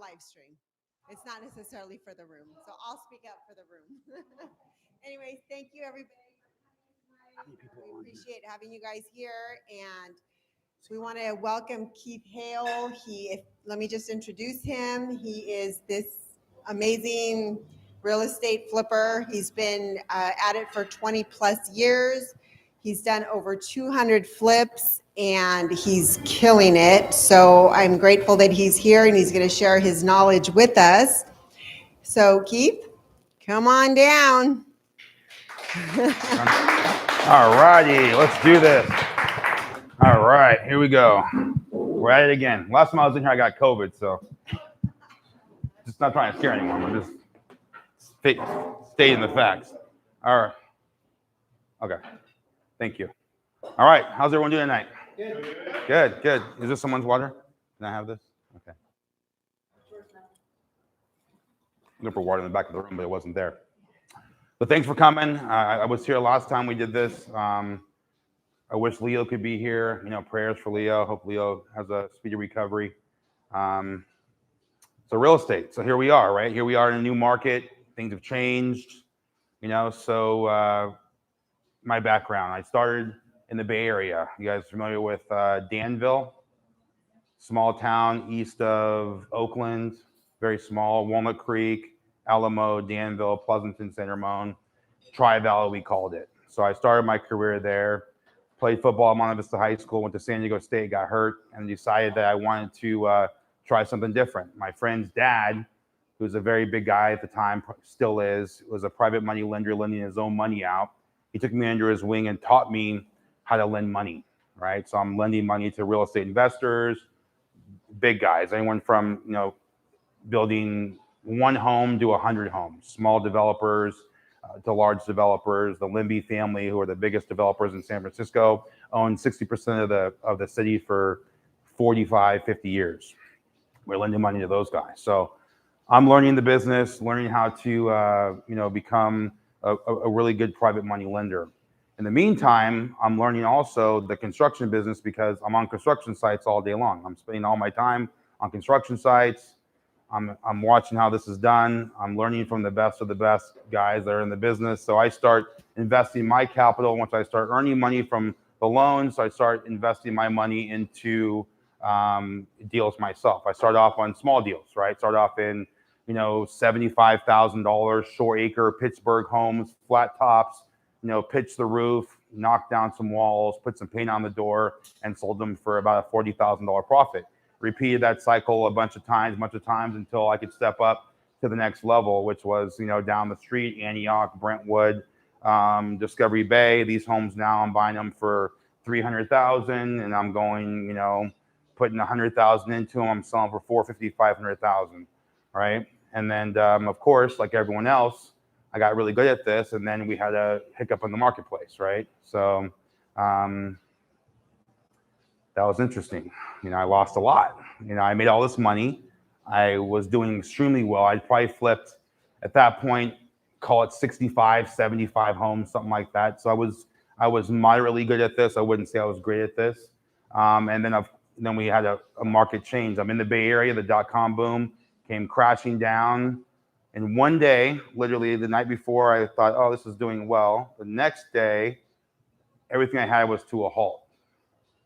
live stream. It's not necessarily for the room. So I'll speak up for the room. Anyways, thank you everybody for coming tonight. We appreciate having you guys here, and we want to welcome Keith Hale. Let me just introduce him. He is this amazing real estate flipper. He's been at it for 20 plus years. He's done over 200 flips and he's killing it. So I'm grateful that he's here and he's going to share his knowledge with us. So Keith, come on down. All righty, let's do this. All right, here we go. We're at it again. Last time I was in here, I got COVID, so just not trying to scare anyone. We're just stating the facts. All right. Okay. Thank you. All right. How's everyone doing tonight? Good. Good. Good. Is this someone's water? Can I have this? Okay. I'm looking for water in the back of the room, but it wasn't there. But thanks for coming. I was here last time we did this. I wish Leo could be here. You know, prayers for Leo. Hope Leo has a speedy recovery. So real estate. So here we are, right? Here we are in a new market. Things have changed. You know, so my background. I started in the Bay Area. You guys familiar with Danville? Small town east of Oakland. Very small. Walnut Creek, Alamo, Danville, Pleasanton, San Ramon. Tri-Valley, we called it. So I started my career there. Played football at Monte Vista High School, went to San Diego State, got hurt, and decided that I wanted to try something different. My friend's dad, who was a very big guy at the time, still is, was a private money lender lending his own money out. He took me under his wing and taught me how to lend money, right? So I'm lending money to real estate investors, big guys, anyone from, you know, building one home to 100 homes, small developers, to large developers. The Limby family, who are the biggest developers in San Francisco, own 60% of the city for 45, 50 years. We're lending money to those guys. So I'm learning the business, learning how to you know, become a really good private money lender. In the meantime, I'm learning also the construction business because I'm on construction sites all day long. I'm spending all my time on construction sites. I'm watching how this is done. I'm learning from the best of the best guys that are in the business. So I start investing my capital. Once I start earning money from the loans, I start investing my money into deals myself. I start off on small deals, right? Start off in, you know, $75,000 short acre Pittsburgh homes, flat tops, you know, pitch the roof, knock down some walls, put some paint on the door, and sold them for about a $40,000 profit. Repeated that cycle a bunch of times until I could step up to the next level, which was, you know, down the street, Antioch, Brentwood, Discovery Bay. These homes now I'm buying them for $300,000, and I'm going, you know, putting $100,000 into them. I'm selling for $450,000, $500,000, right? And then, of course, like everyone else, I got really good at this, and then we had a hiccup in the marketplace, right? So that was interesting. You know, I lost a lot. You know, I made all this money. I was doing extremely well. I probably flipped at that point, call it 65, 75 homes, something like that. So I was moderately good at this. I wouldn't say I was great at this. And then we had a market change. I'm in the Bay Area. The dot-com boom came crashing down. And one day, literally the night before, I thought, oh, this is doing well. The next day, everything I had was to a halt.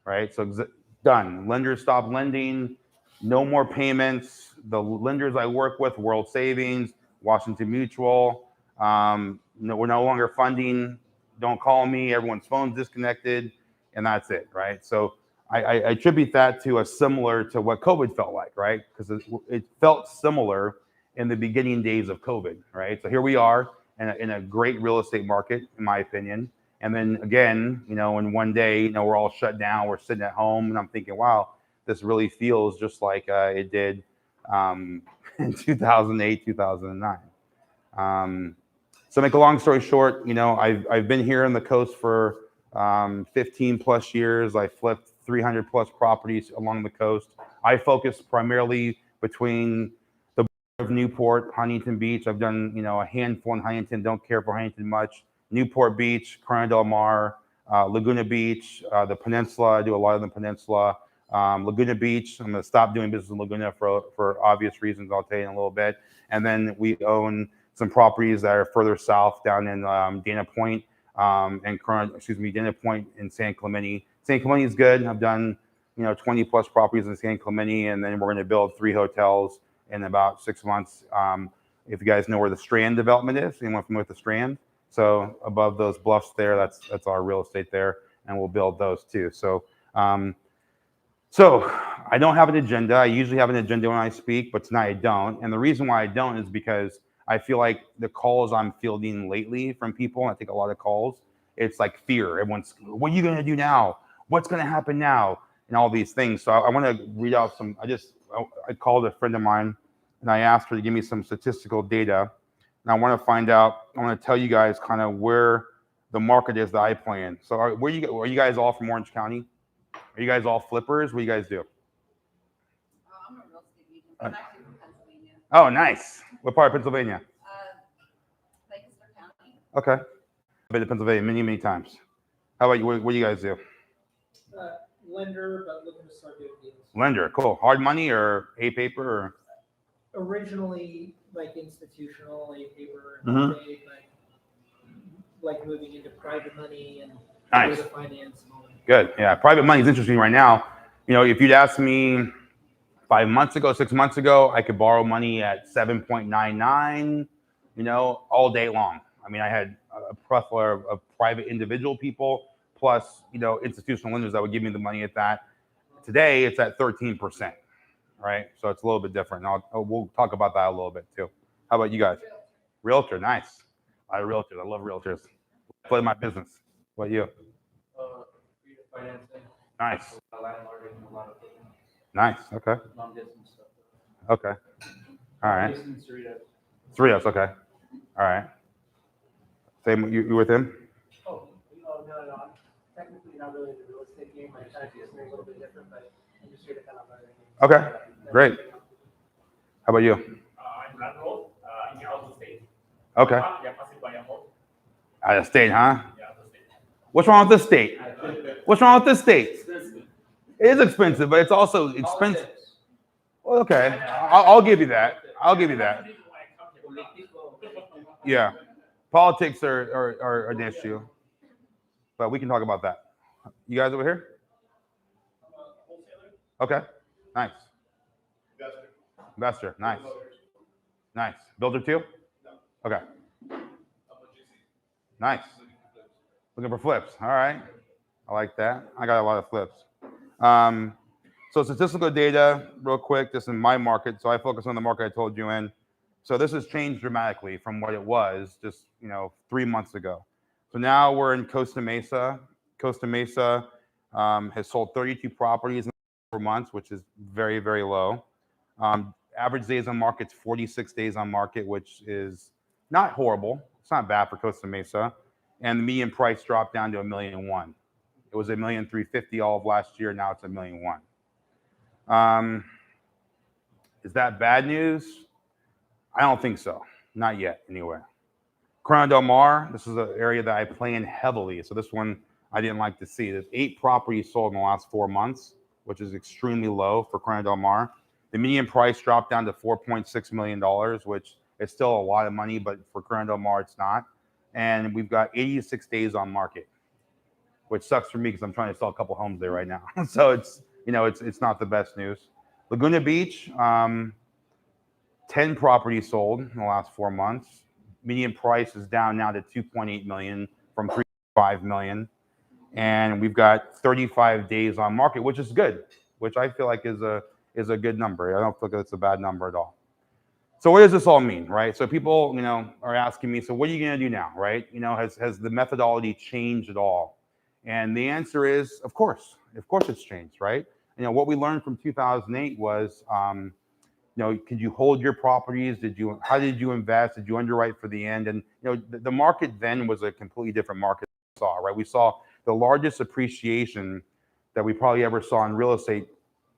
Right, so done. Lenders stopped lending, no more payments. The lenders I work with, World Savings, Washington Mutual, no, we're no longer funding. Don't call me. Everyone's phone's disconnected, and that's it. Right. So I attribute that to similar to what COVID felt like, right? Because it felt similar in the beginning days of COVID. Right. So here we are in a great real estate market, in my opinion. And then again, you know, in one day, you know, we're all shut down, we're sitting at home, and I'm thinking, wow, this really feels just like it did in 2008, 2009. So make a long story short, you know, I've been here on the coast for 15 plus years. I flipped 300 plus properties along the coast. I focus primarily between the of Newport, Huntington Beach. I've done, you know, a handful in Huntington, don't care for Huntington much. Newport Beach, Corona del Mar, Laguna Beach, the Peninsula. I do a lot of the Peninsula. Laguna Beach, I'm going to stop doing business in Laguna for obvious reasons. I'll tell you in a little bit. And then we own some properties that are further south down in Dana Point Dana Point in San Clemente. San Clemente is good. I've done 20 plus properties in San Clemente, and then we're going to build 3 hotels in about 6 months. If you guys know where the Strand development is, anyone familiar with the Strand? So above those bluffs there, that's our real estate there, and we'll build those too. So I don't have an agenda. I usually have an agenda when I speak, but tonight I don't. And the reason why I don't is because I feel like the calls I'm fielding lately from people, and I take a lot of calls, it's like fear. Everyone's, what are you going to do now? What's going to happen now? And all these things. So I want to read out some, I called a friend of mine and I asked her to give me some statistical data. And I want to find out, I want to tell you guys kind of where the market is that I play in. So are you guys all from Orange County? Are you guys all flippers? What do you guys do? I'm a real estate agent. I'm actually from Pennsylvania. Oh, nice. What part of Pennsylvania? Lancaster County. Okay. I've been to Pennsylvania many times. How about you? What do you guys do? Lender, but looking to start doing deals. Lender, cool. Hard money or A paper? Or? Originally, like institutional A paper, Mhm. but like moving into private money and Nice. finance and all that. Good. Yeah, private money is interesting right now. If you'd asked me 5 months ago, 6 months ago, I could borrow money at 7.99, all day long. I mean, I had a plethora of private individual people plus, institutional lenders that would give me the money at that. Today, it's at 13%, right? So it's a little bit different. And we'll talk about that a little bit too. How about you guys? Realtor, nice. I realtors. I love realtors. Play my business. What about you? Financing. Nice. Landlording, a lot of Nice. Okay. long distance stuff. Okay. All right. Distance, 3 of us. Okay. All right. Same. You with him? Oh, no. I'm technically not really in the real estate game. My kind of is a little bit different, but I'm just here to kind of learn. Okay. Great. How about you? I'm landlord in the out of state. Okay. Yeah, passive buyer home. Out of state, huh? Yeah, out of state. What's wrong with this state? What's wrong with this state? Expensive. It is expensive, but it's also expensive. Well, okay. I'll give you that. I'll give you that. Yeah. Politics are an issue, but we can talk about that. You guys over here? Okay. Nice. Investor. Nice. Nice. Builder too? Okay. Nice. Looking for flips. All right. I like that. I got a lot of flips. So statistical data, real quick, this is my market. So I focus on the market I told you in. So this has changed dramatically from what it was just 3 months ago. So now we're in Costa Mesa. Costa Mesa has sold 32 properties in 4 months, which is very, very low. Average days on market's 46 days on market, which is not horrible. It's not bad for Costa Mesa. And the median price dropped down to $1.1 million. It was $1.35 million all of last year. Now it's $1.1 million. Is that bad news? I don't think so. Not yet, anyway. Corona del Mar, this is an area that I play in heavily. So this one I didn't like to see. There's 8 properties sold in the last 4 months, which is extremely low for Corona del Mar. The median price dropped down to $4.6 million, which is still a lot of money, but for Corona del Mar, it's not. And we've got 86 days on market, which sucks for me because I'm trying to sell a couple homes there right now. So it's not the best news. Laguna Beach, 10 properties sold in the last 4 months. Median price is down now to $2.8 million from $3.5 million. And we've got 35 days on market, which is good, which I feel like is a good number. I don't feel like it's a bad number at all. So what does this all mean, right? So people, are asking me, so what are you going to do now, right? Has the methodology changed at all? And the answer is, of course it's changed, right? What we learned from 2008 was, could you hold your properties? How did you invest? Did you underwrite for the end? And the market then was a completely different market we saw, right? We saw the largest appreciation that we probably ever saw in real estate,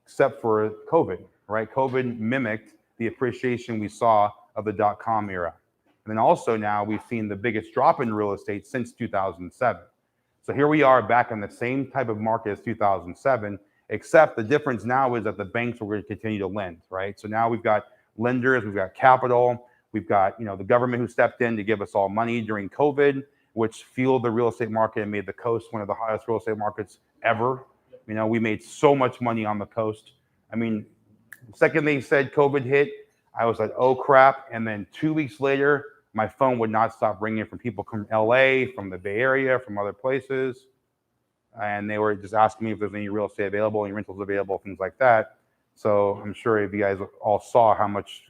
except for COVID, right? COVID mimicked the appreciation we saw of the dot-com era. And then also now we've seen the biggest drop in real estate since 2007. So here we are back in the same type of market as 2007, except the difference now is that the banks are going to continue to lend, right? So now we've got lenders, we've got capital, we've got, the government who stepped in to give us all money during COVID, which fueled the real estate market and made the coast one of the highest real estate markets ever. We made so much money on the coast. I mean, the second they said COVID hit, I was like, oh crap. And then 2 weeks later, my phone would not stop ringing from people from LA, from the Bay Area, from other places. And they were just asking me if there's any real estate available, any rentals available, things like that. So I'm sure if you guys all saw how much,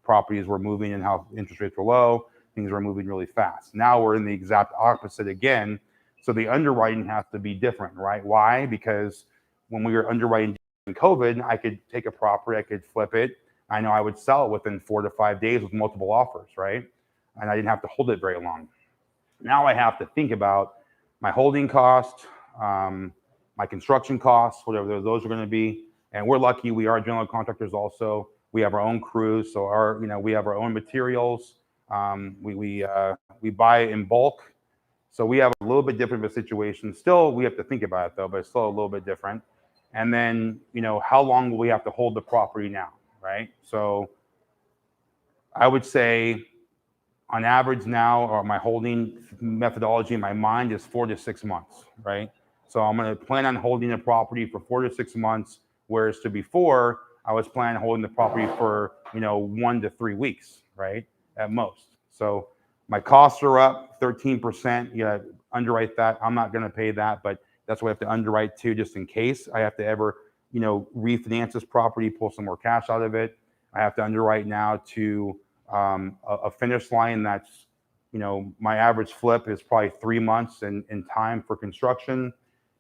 properties were moving and how interest rates were low, things were moving really fast. Now we're in the exact opposite again. So the underwriting has to be different, right? Why? Because when we were underwriting in COVID, I could take a property, I could flip it. I know I would sell it within 4 to 5 days with multiple offers, right? And I didn't have to hold it very long. Now I have to think about my holding cost, my construction costs, whatever those are going to be. And we're lucky, we are general contractors also. We have our own crews, so we have our own materials. We buy in bulk. So we have a little bit different of a situation. Still, we have to think about it though, but it's still a little bit different. And then, how long will we have to hold the property now, right? So I would say on average now, or my holding methodology in my mind is 4 to 6 months, right? So I'm going to plan on holding the property for 4 to 6 months, whereas to before, I was planning on holding the property for, 1 to 3 weeks, right? At most. So my costs are up 13%. You gotta underwrite that. I'm not going to pay that, but that's what I have to underwrite too, just in case I have to ever, refinance this property, pull some more cash out of it. I have to underwrite now to a finish line that's, my average flip is probably 3 months in time for construction.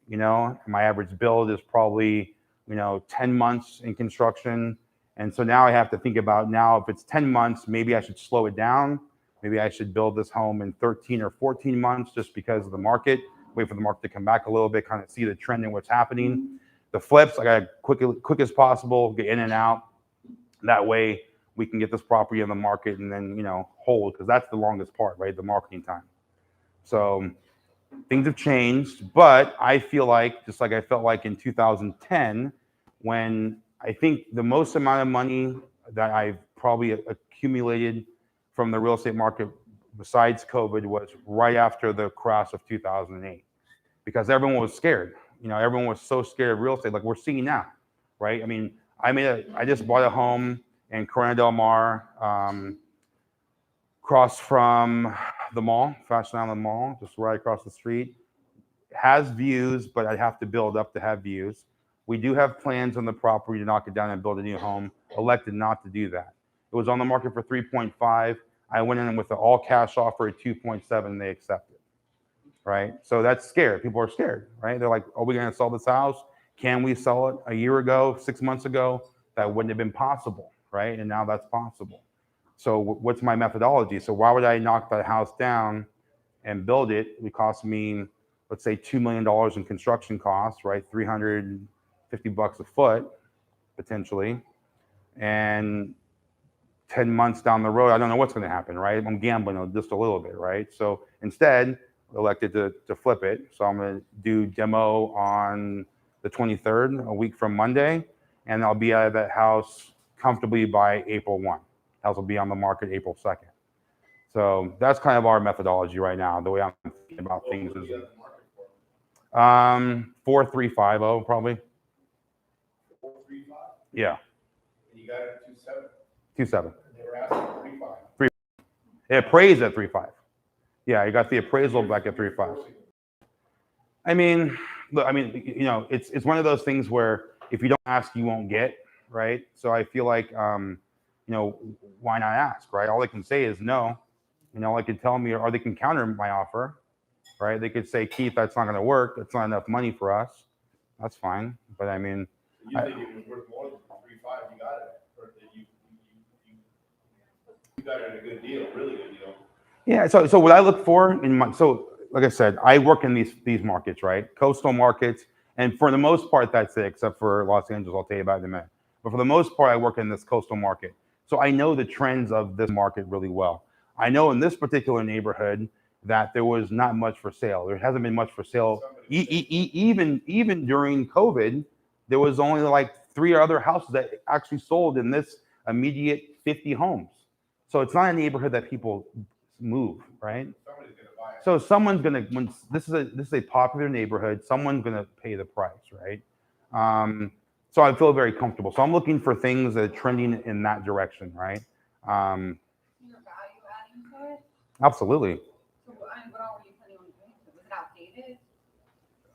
My average build is probably, 10 months in construction. And so now I have to think about now, if it's 10 months, maybe I should slow it down. Maybe I should build this home in 13 or 14 months just because of the market, wait for the market to come back a little bit, kind of see the trend in what's happening. The flips, I got quick as possible, get in and out. That way we can get this property on the market and then, hold, because that's the longest part, right? The marketing time. So things have changed, but I feel like, just like I felt like in 2010, when I think the most amount of money that I've probably accumulated from the real estate market besides COVID was right after the crash of 2008, because everyone was scared. Everyone was so scared of real estate, like we're seeing now, right? I mean, I just bought a home in Corona del Mar, across from the mall, Fashion Island Mall, just right across the street. Has views, but I'd have to build up to have views. We do have plans on the property to knock it down and build a new home. Elected not to do that. It was on the market for 3.5. I went in with an all cash offer at 2.7 and they accepted, right? So that's scared. People are scared, right? They're like, are we going to sell this house? Can we sell it? A year ago, 6 months ago, that wouldn't have been possible, right? And now that's possible. So what's my methodology? So why would I knock that house down and build it? It would cost me, let's say $2 million in construction costs, right? $350 a foot, potentially. And 10 months down the road, I don't know what's going to happen, right? I'm gambling just a little bit, right? So instead, elected to flip it. So I'm going to do demo on the 23rd, a week from Monday, and I'll be out of that house comfortably by April 1. House will be on the market April 2nd. So that's kind of our methodology right now. The way I'm thinking about things is 4350 probably. 435. Yeah. And you got it at 27. 27. They were asking 35. It appraised at 3.5. Yeah, you got the appraisal back at 3.5. I mean, look, it's one of those things where if you don't ask, you won't get, right? So I feel like, why not ask, right? All they can say is no. All they can tell me, or they can counter my offer, right? They could say, Keith, that's not going to work. That's not enough money for us. That's fine. But I mean, You think it was worth more than 3.5? You got it. Or you got it at a good deal, really good deal. yeah. So what I look for like I said, I work in these markets, right? Coastal markets, and for the most part, that's it. Except for Los Angeles, I'll tell you about in a minute. But for the most part, I work in this coastal market, so I know the trends of this market really well. I know in this particular neighborhood that there was not much for sale. There hasn't been much for sale, even during COVID. There was only like 3 other houses that actually sold in this immediate 50 homes. So it's not a neighborhood that people move, right? Somebody's gonna buy it. So someone's gonna, when this is a popular neighborhood, someone's gonna pay the price, right? So I feel very comfortable. So I'm looking for things that are trending in that direction, right? Your value adding to it? Absolutely. So, I mean, what all were you planning on doing? Was it outdated?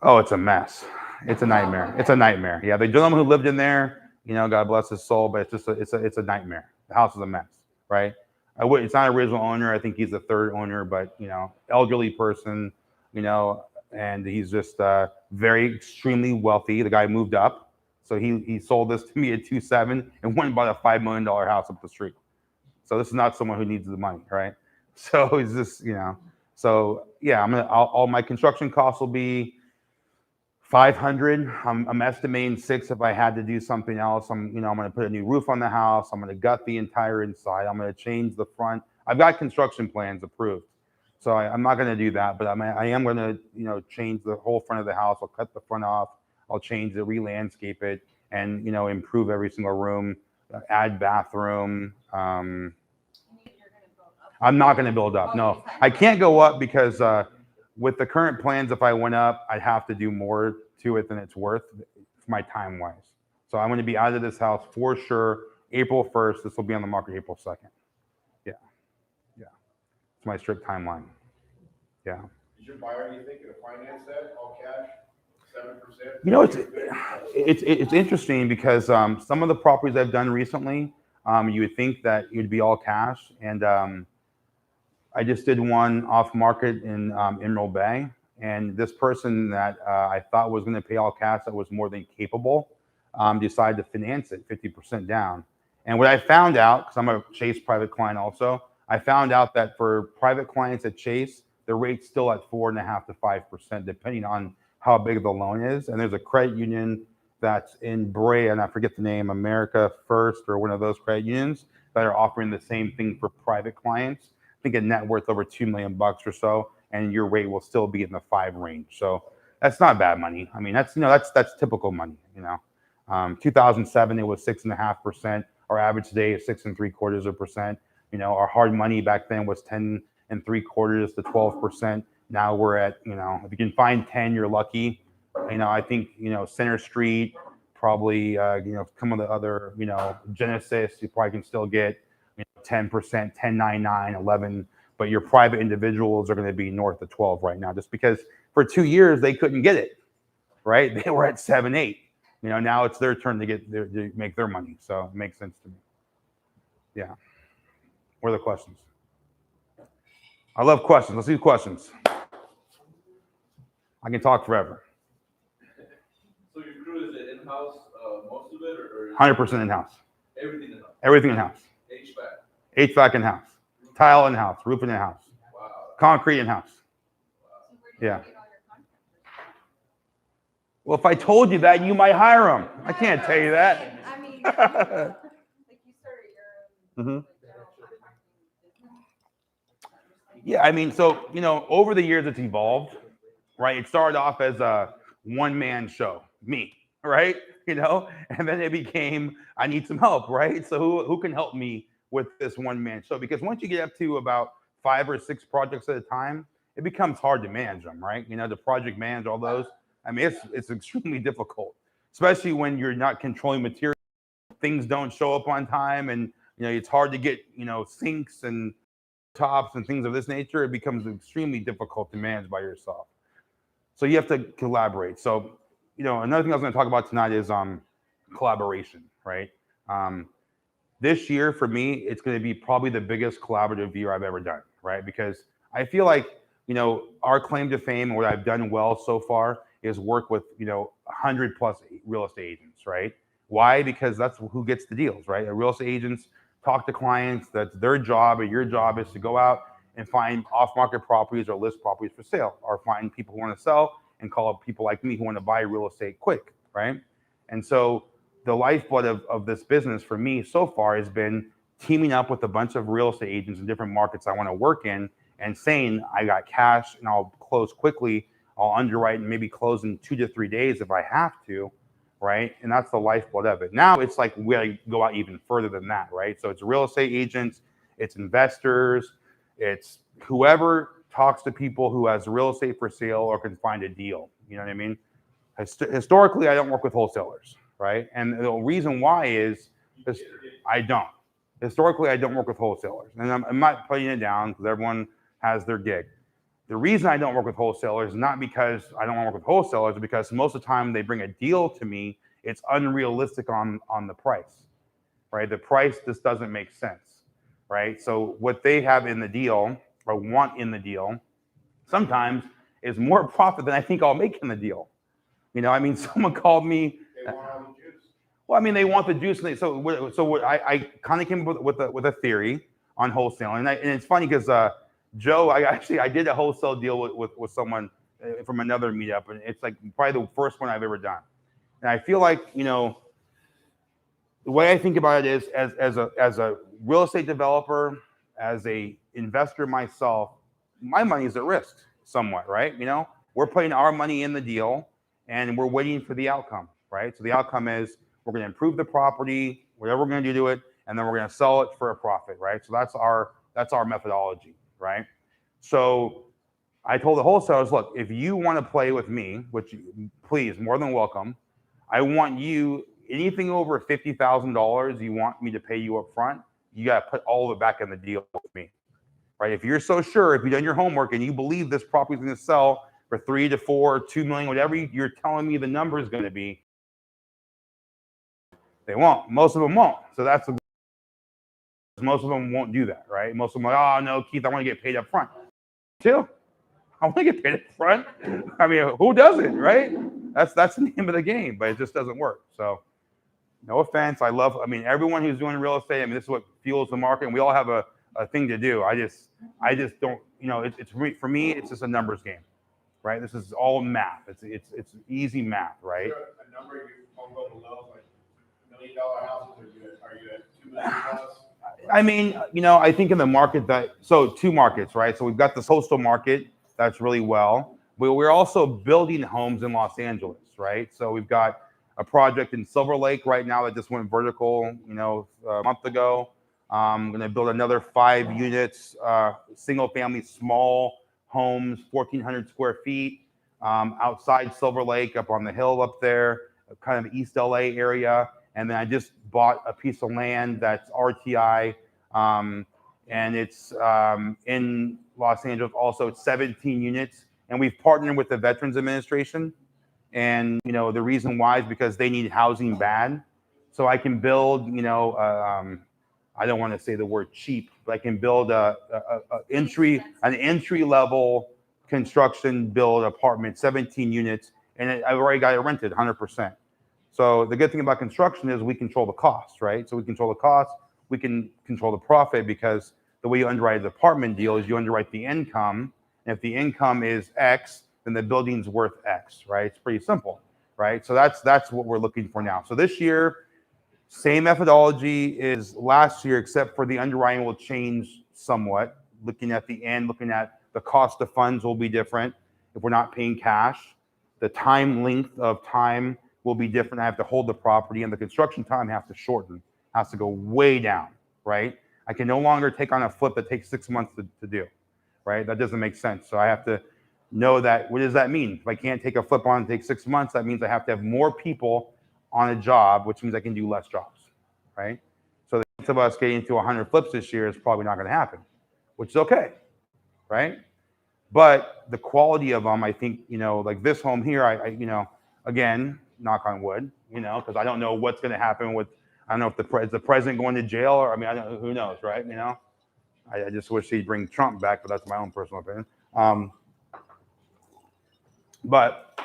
Oh, it's a mess. It's a nightmare. It's a nightmare. Yeah, the gentleman who lived in there, you know, God bless his soul, but it's just it's a nightmare. The house is a mess, right? It's not original owner. I think he's the 3rd owner, but you know, elderly person, you know, and he's just very extremely wealthy. The guy moved up, so he sold this to me at 2.7 and went and bought a $5 million house up the street. So this is not someone who needs the money, right? So it's just, you know, so yeah, all my construction costs will be 500. I'm estimating 6 if I had to do something else. I'm going to put a new roof on the house. I'm going to gut the entire inside. I'm going to change the front. I've got construction plans approved, so I'm not going to do that. But I am going to, you know, change the whole front of the house. I'll cut the front off. I'll change it, re-landscape it, and you know, improve every single room. Add bathroom. I'm not going to build up. No, I can't go up because with the current plans, if I went up, I'd have to do more to it than it's worth my time wise. So I'm going to be out of this house for sure. April 1st. This will be on the market April 2nd. Yeah. Yeah. It's my strict timeline. Yeah. Is your buyer, you think, gonna finance that, all cash, 7%? You know, it's interesting because some of the properties I've done recently, you would think that you'd be all cash, and I just did one off market in Emerald Bay, and this person that I thought was going to pay all cash, that was more than capable, decided to finance it 50% down. And what I found out, because I'm a Chase private client also, I found out that for private clients at Chase, the rate's still at 4.5% to 5%, depending on how big the loan is. And there's a credit union that's in Brea, and I forget the name, America First or one of those credit unions that are offering the same thing for private clients. I think a net worth over $2 million or so, and your rate will still be in the 5 range. So that's not bad money. I mean, that's, you know, that's typical money. You know, 2007 it was 6.5%. Our average today is 6.75%. You know, our hard money back then was 10.75% to 12%. Now we're at, you know, if you can find 10, you're lucky. You know, I think, you know, Center Street, probably, you know, some of the other, you know, Genesis, you probably can still get, you know, 10%, 10.99, 11, but your private individuals are going to be north of 12 right now, just because for 2 years they couldn't get it, right? They were at 7, 8. You know, now it's their turn to make their money. So it makes sense to me. Yeah. What are the questions? I love questions. Let's do questions. I can talk forever. So your crew, is it in-house, most of it, or 100% in-house. everything in-house? Everything in-house. HVAC? HVAC in-house. Tile in-house. Roofing in-house. Wow. Concrete in-house. Yeah. Well, if I told you that, you might hire them. I can't tell you that. I mean, like you started your own Mhm. like, general contracting business. Yeah, I mean, so, you know, over the years it's evolved, right? It started off as a one-man show, me, right? You know, and then it became, I need some help, right? So who can help me with this one-man show? Because once you get up to about 5 or 6 projects at a time, it becomes hard to manage them, right? You know, to project manage all those. I mean, it's extremely difficult, especially when you're not controlling material. Things don't show up on time, and you know, it's hard to get, you know, sinks and tops and things of this nature. It becomes extremely difficult to manage by yourself. So you have to collaborate. So, you know, another thing I was going to talk about tonight is collaboration, right? This year for me, it's going to be probably the biggest collaborative year I've ever done, right? Because I feel like, you know, our claim to fame and what I've done well so far is work with, you know, 100 plus real estate agents, right? Why? Because that's who gets the deals, right? Real estate agents talk to clients. That's their job, or your job is to go out and find off-market properties or list properties for sale, or find people who want to sell and call up people like me who want to buy real estate quick, right? And so the lifeblood of this business for me so far has been teaming up with a bunch of real estate agents in different markets I want to work in, and saying, I got cash and I'll close quickly. I'll underwrite and maybe close in 2 to 3 days if I have to. right? And that's the lifeblood of it. Now it's like we go out even further than that, right? So it's real estate agents, it's investors, it's whoever talks to people who has real estate for sale or can find a deal. You know what I mean? Historically, I don't work with wholesalers, right? And the reason why is I don't. Historically, I don't work with wholesalers. And I'm not putting it down because everyone has their gig. The reason I don't work with wholesalers is not because I don't want to work with wholesalers, because most of the time they bring a deal to me, it's unrealistic on the price, right? The price just doesn't make sense, right? So what they have in the deal or want in the deal sometimes is more profit than I think I'll make in the deal. You know, I mean, someone called me. They want all the juice. Well, I mean, they want the juice. And so what I kind of came up with a theory on wholesaling. And it's funny because Joe, I did a wholesale deal with someone from another meetup. And it's like probably the first one I've ever done. And I feel like, you know, the way I think about it is as a real estate developer, as a investor myself, my money is at risk somewhat, right? You know, we're putting our money in the deal and we're waiting for the outcome, right? So the outcome is we're going to improve the property, whatever we're going to do to it, and then we're going to sell it for a profit, right? So that's our methodology, right? So I told the wholesalers, look, if you want to play with me, which please, more than welcome, I want you, anything over $50,000 you want me to pay you up front, you got to put all of it back in the deal with me, right? If you're so sure, if you've done your homework and you believe this property is going to sell for 3 to 4, 2 million, whatever you're telling me the number is going to be, they won't. Most of them won't. So that's most of them won't do that, right? Most of them are like, oh no, Keith, I want to get paid up front. Too. I want to get paid up front. I mean, who doesn't, right? That's the name of the game, but it just doesn't work. So no offense. I mean, everyone who's doing real estate, I mean, this is what fuels the market, and we all have a thing to do. I just don't, you know, it's for me, it's just a numbers game, right? This is all math. It's easy math, right? Is there a number you won't go below, like $1 million houses, or are you at 2 million plus? I mean, you know, I think in the market so 2 markets, right? So we've got this coastal market that's really well, but we're also building homes in Los Angeles, right? So we've got a project in Silver Lake right now that just went vertical, you know, a month ago. I'm going to build another 5 units, single family, small homes, 1,400 square feet, outside Silver Lake, up on the hill up there, kind of East LA area. And then I just bought a piece of land that's RTI, and it's in Los Angeles also. It's 17 units, and we've partnered with the Veterans Administration. And you know, the reason why is because they need housing bad. So I can build, you know, I don't want to say the word cheap, but I can build an entry level construction build apartment, 17 units, and I've already got it rented 100%. So the good thing about construction is we control the cost, right? So we control the cost, we can control the profit, because the way you underwrite the apartment deal is you underwrite the income. And if the income is X, then the building's worth X, right? It's pretty simple, right? So that's what we're looking for now. So this year, same methodology is last year, except for the underwriting will change somewhat. Looking at the end, looking at the cost of funds will be different if we're not paying cash. The time length of time will be different. I have to hold the property, and the construction time has to shorten, has to go way down, right? I can no longer take on a flip that takes 6 months to do, right? That doesn't make sense. So I have to know that. What does that mean? If I can't take a flip on and take 6 months, that means I have to have more people on a job, which means I can do less jobs, right? So the chance of us getting to 100 flips this year is probably not going to happen, which is okay, right? But the quality of them, I think, you know, like this home here, I you know, again, knock on wood, you know, because I don't know what's going to happen with, I don't know if is the president going to jail, or, I mean, I don't, who knows, right? You know, I just wish he'd bring Trump back, but that's my own personal opinion. But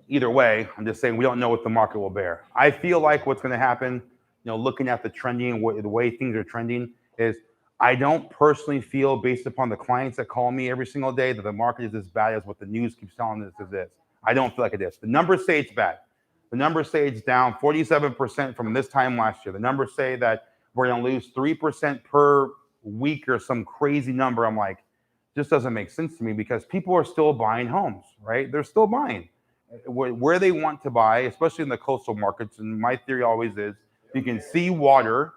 either way, I'm just saying we don't know what the market will bear. I feel like what's going to happen, you know, looking at the trending and the way things are trending, is I don't personally feel, based upon the clients that call me every single day, that the market is as bad as what the news keeps telling us it is. I don't feel like it is. The numbers say it's bad. The numbers say it's down 47% from this time last year. The numbers say that we're going to lose 3% per week or some crazy number. I'm like, just doesn't make sense to me, because people are still buying homes, right? They're still buying. where they want to buy, especially in the coastal markets. And my theory always is, if you can see water,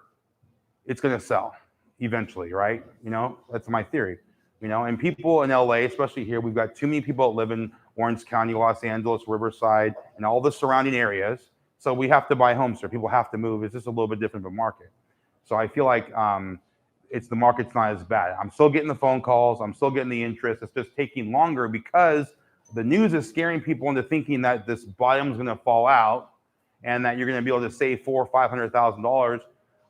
it's going to sell eventually, right? You know, that's my theory. You know, and people in LA, especially here, we've got too many people that live in Orange County, Los Angeles, Riverside, and all the surrounding areas. So we have to buy homes here. People have to move. It's just a little bit different of a market. So I feel like it's the market's not as bad. I'm still getting the phone calls. I'm still getting the interest. It's just taking longer because the news is scaring people into thinking that this bottom is going to fall out and that you're going to be able to save $400,000 or $500,000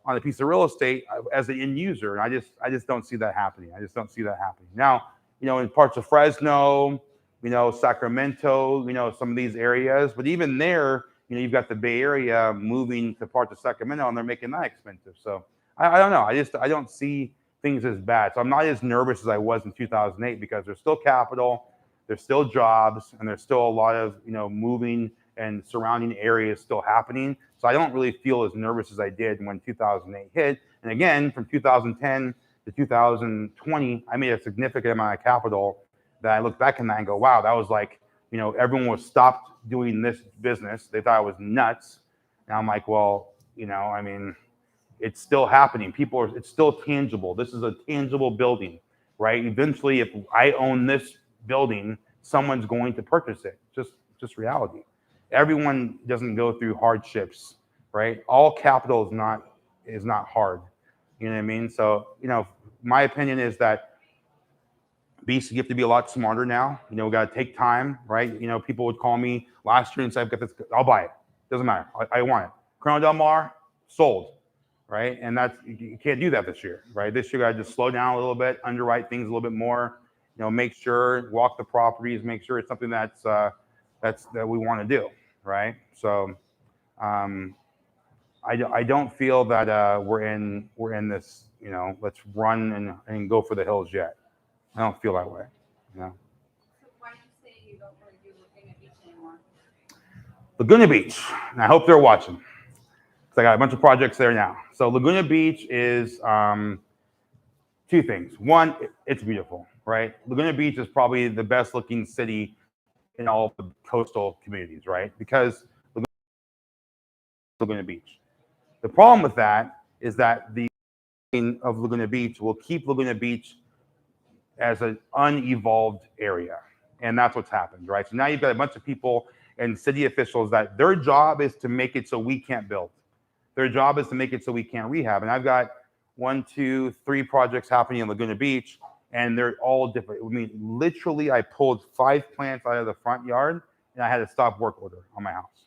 on a piece of real estate as an end user. And I just don't see that happening. I just don't see that happening. Now, you know, in parts of Fresno, you know, Sacramento, you know, some of these areas, but even there, you know, you've got the Bay Area moving to parts of Sacramento and they're making that expensive. So I don't know. I don't see things as bad. So I'm not as nervous as I was in 2008 because there's still capital, there's still jobs, and there's still a lot of, you know, moving and surrounding areas still happening. So I don't really feel as nervous as I did when 2008 hit. And again, from 2010 to 2020, I made a significant amount of capital that I look back on that and go, wow, that was like, you know, everyone was stopped doing this business. They thought I was nuts. And I'm like, well, you know, I mean, it's still happening. It's still tangible. This is a tangible building, right? Eventually, if I own this building, someone's going to purchase it. Just reality. Everyone doesn't go through hardships, right? All capital is not hard. You know what I mean? So, you know, my opinion is that BC, you have to be a lot smarter now. You know, we got to take time, right? You know, people would call me last year and say, I've got this, I'll buy it. Doesn't matter. I want it. Corona Del Mar, sold, right? And that's, you can't do that this year, right? This year, you got to just slow down a little bit, underwrite things a little bit more, you know, make sure, walk the properties, make sure it's something that we want to do, right? So I don't feel that we're in this, you know, let's run and go for the hills yet. I don't feel that way, you know. So why do you say you don't really do Laguna Beach anymore? Laguna Beach, and I hope they're watching, because I got a bunch of projects there now. So Laguna Beach is two things. One, it's beautiful, right? Laguna Beach is probably the best looking city in all the coastal communities, right? Because Laguna Beach. The problem with that is that the of Laguna Beach will keep Laguna Beach as an unevolved area. And that's what's happened, right? So now you've got a bunch of people and city officials that their job is to make it so we can't build. Their job is to make it so we can't rehab. And I've got 1, 2, 3 projects happening in Laguna Beach, and they're all different. I mean, literally, I pulled 5 plants out of the front yard, and I had a stop work order on my house,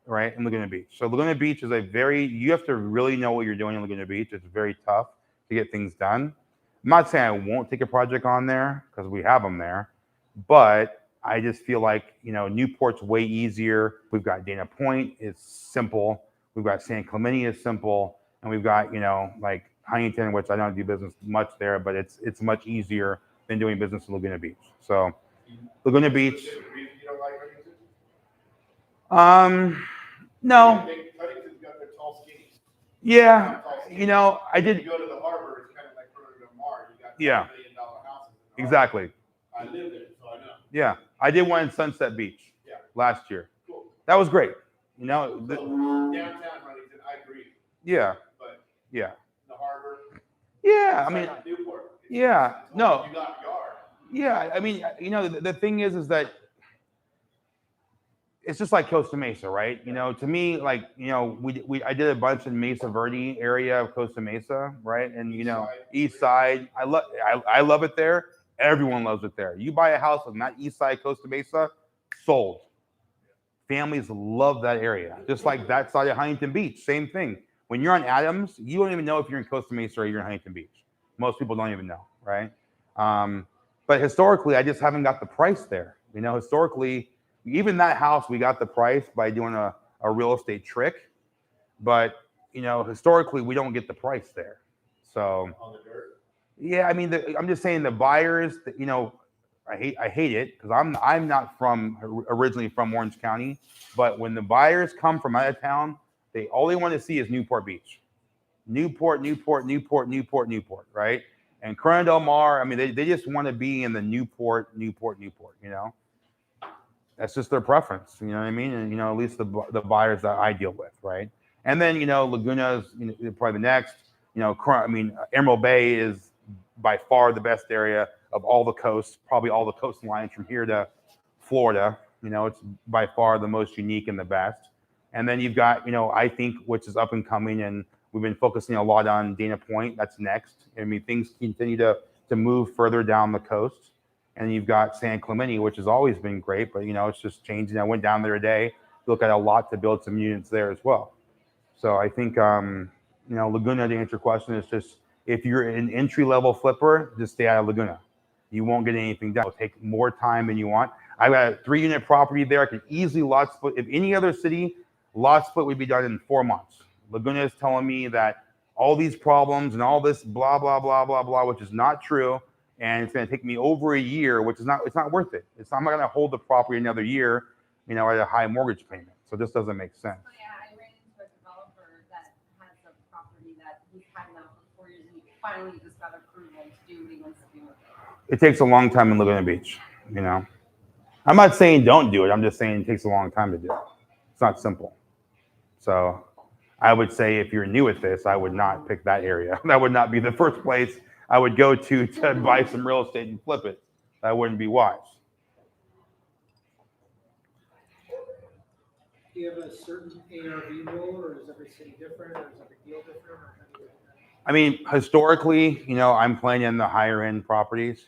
right, in Laguna Beach. So Laguna Beach is you have to really know what you're doing in Laguna Beach. It's very tough to get things done. I'm not saying I won't take a project on there because we have them there, but I just feel like, you know, Newport's way easier. We've got Dana Point, it's simple. We've got San Clemente is simple. And we've got, you know, like Huntington, which I don't do business much there, but it's much easier than doing business in Laguna Beach. So Laguna Beach. You don't like Huntington? No. Huntington's got their tall skinnies. Yeah. You know, I did. You go to the harbor, it's kind of like Corona Del Mar. You got Yeah. $5 million houses. Exactly. I live there, so I know. Yeah. I did one in Sunset Beach last year. Cool. That was great. You know, So, downtown Huntington, I agree. yeah. But Yeah. the harbor. Yeah. I mean, like Newport. yeah. No. You got yard. Yeah. I mean, you know, the thing is that it's just like Costa Mesa, right? You know, to me, like, you know, I did a bunch in Mesa Verde area of Costa Mesa, right? And, you know, East Side, I love it there. Everyone loves it there. You buy a house on that East Side Costa Mesa, sold. Families love that area. Just like that side of Huntington Beach, same thing. When you're on Adams, you don't even know if you're in Costa Mesa or you're in Huntington Beach. Most people don't even know, right? But historically, I just haven't got the price there. You know, historically, even that house, we got the price by doing a real estate trick. But, you know, historically, we don't get the price there. So, On the dirt. yeah, I mean, I'm just saying the buyers, you know, I hate it because I'm not originally from Orange County, but when the buyers come from out of town, all they want to see is Newport Beach, Newport, right? And Corona Del Mar, I mean, they just want to be in the Newport, you know. That's just their preference. You know what I mean? And at least the buyers that I deal with, right? And then Laguna's probably the next. Emerald Bay is by far the best area of all the coasts, probably all the coastlines from here to Florida. It's by far the most unique and the best. And then you've got, I think, which is up and coming, and we've been focusing a lot on Dana Point. That's next. Things continue to move further down the coast. And you've got San Clemente, which has always been great, but it's just changing. I went down there today to look at a lot to build some units there as well. So I think, Laguna, to answer your question, is just if you're an entry-level flipper, just stay out of Laguna. You won't get anything done. It'll take more time than you want. I've got a 3-unit property there. I can easily lot split. If any other city, lot split would be done in 4 months. Laguna is telling me that all these problems and all this blah, blah, blah, blah, blah, which is not true. And it's going to take me over a year, which is not, it's not worth it. I'm not going to hold the property another year, at a high mortgage payment. So this doesn't make sense. Oh, yeah, I ran into a developer that has a property that he's had now for 4 years, and he finally just got approval to do what he wants to do with it. It takes a long time in Laguna Beach, I'm not saying don't do it. I'm just saying it takes a long time to do it. It's not simple. So I would say if you're new at this, I would not pick that area. That would not be the first place I would go to buy some real estate and flip it. That wouldn't be wise. Do you have a certain ARV rule, or is every city different, or is every deal different? Or how do you do that? Historically, I'm playing in the higher end properties,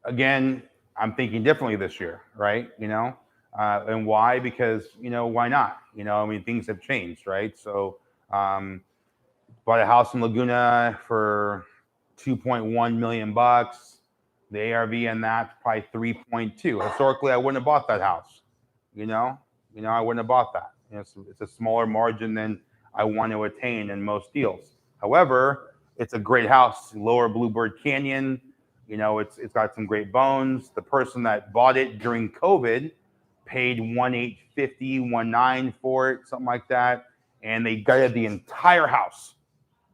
again, I'm thinking differently this year, right? And why? Because, why not? Things have changed, right? So, bought a house in Laguna for $2.1 million. The ARV in that's probably 3.2. Historically, I wouldn't have bought that house. I wouldn't have bought that. It's a smaller margin than I want to attain in most deals. However, it's a great house, Lower Bluebird Canyon. It's got some great bones. The person that bought it during COVID paid $1,850, $1,900 for it, something like that. And they gutted the entire house.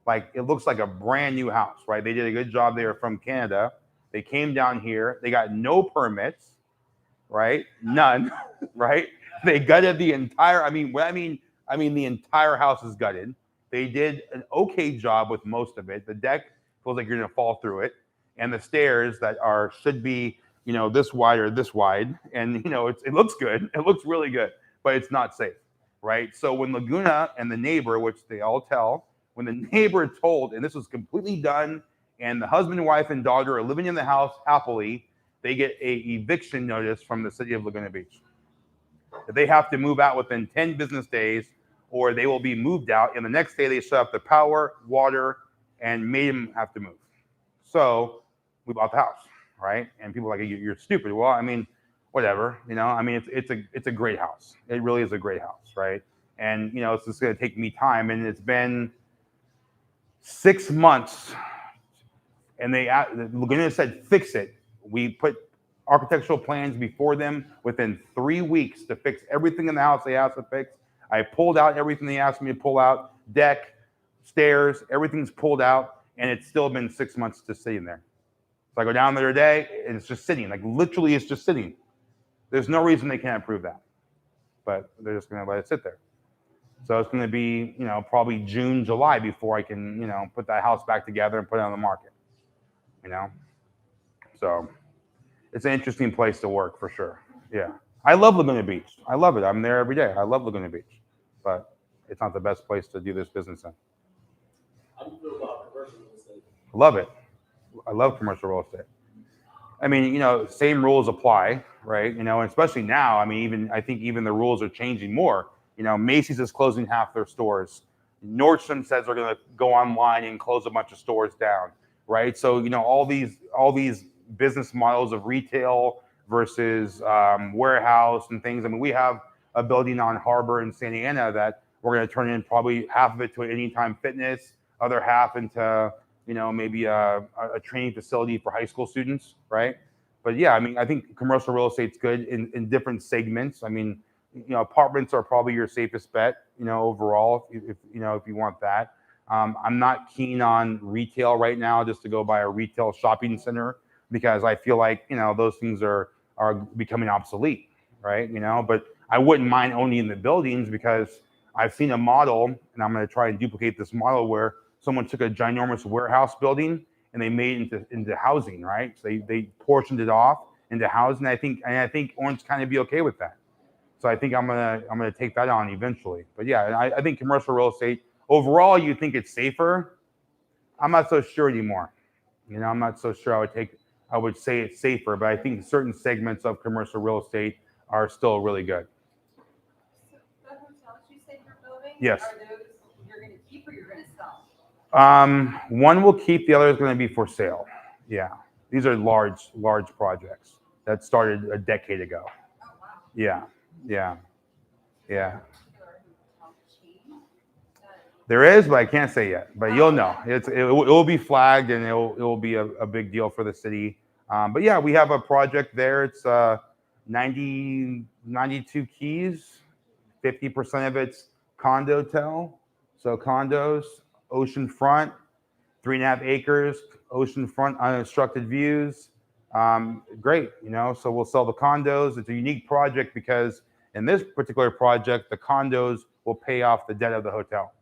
Like, it looks like a brand new house, right? They did a good job. They were from Canada. They came down here. They got no permits, right? None, right? They gutted the entire, the entire house is gutted. They did an okay job with most of it. The deck feels like you're gonna fall through it. And the stairs that should be, this wide or this wide. And, it looks good. It looks really good, but it's not safe, right? So when Laguna and the neighbor, which they all tell, when the neighbor told, and this was completely done, and the husband, wife, and daughter are living in the house happily, they get a eviction notice from the city of Laguna Beach. They have to move out within 10 business days, or they will be moved out. And the next day they shut off the power, water, and made them have to move. So we bought the house, right? And people are like, you're stupid. Well, whatever, it's a great house. It really is a great house, right? And, it's just going to take me time. And it's been 6 months. And Laguna said, fix it. We put architectural plans before them within 3 weeks to fix everything in the house they asked to fix. I pulled out everything they asked me to pull out, deck, stairs, everything's pulled out, and it's still been 6 months just sitting there. So I go down there today, and it's just sitting, like literally it's just sitting. There's no reason they can't approve that, but they're just gonna let it sit there. So it's gonna be, probably June, July before I can, put that house back together and put it on the market, So it's an interesting place to work for sure. Yeah. I love Laguna Beach. I love it. I'm there every day. I love Laguna Beach, but it's not the best place to do this business in. How do you feel about commercial real estate? Love it. I love commercial real estate. Same rules apply, right? And especially now, I think even the rules are changing more. Macy's is closing half their stores. Nordstrom says they're going to go online and close a bunch of stores down, right? So, all these business models of retail versus warehouse and things. We have a building on Harbor in Santa Ana that we're going to turn in probably half of it to an Anytime Fitness, other half into, maybe a training facility for high school students, right? But yeah, I think commercial real estate's good in different segments. Apartments are probably your safest bet, overall, if you want that. I'm not keen on retail right now, just to go buy a retail shopping center. because I feel like, you know, those things are becoming obsolete, right? You know, but I wouldn't mind owning the buildings because I've seen a model, and I'm going to try and duplicate this model where someone took a ginormous warehouse building and they made it into housing, right? So they portioned it off into housing. I think Orange County would be okay with that. So I think I'm gonna take that on eventually. But yeah, I think commercial real estate overall, you think it's safer. I'm not so sure anymore. You know, I'm not so sure I would say it's safer, but I think certain segments of commercial real estate are still really good. So the hotels you said you're building? Yes. Are those you're gonna keep or you're gonna sell? One will keep, the other is going to be for sale. Yeah, these are large projects that started a decade ago. Oh, wow. Yeah. Is there a particular hotel chain that- There is, but I can't say yet. But you'll know. It will be flagged, and it will be a big deal for the city. But yeah, we have a project there. It's 92 keys. 50% of it's condotel. So condos, ocean front, 3.5 acres, ocean front, unobstructed views. Great, you know. So we'll sell the condos. It's a unique project because in this particular project, the condos will pay off the debt of the hotel.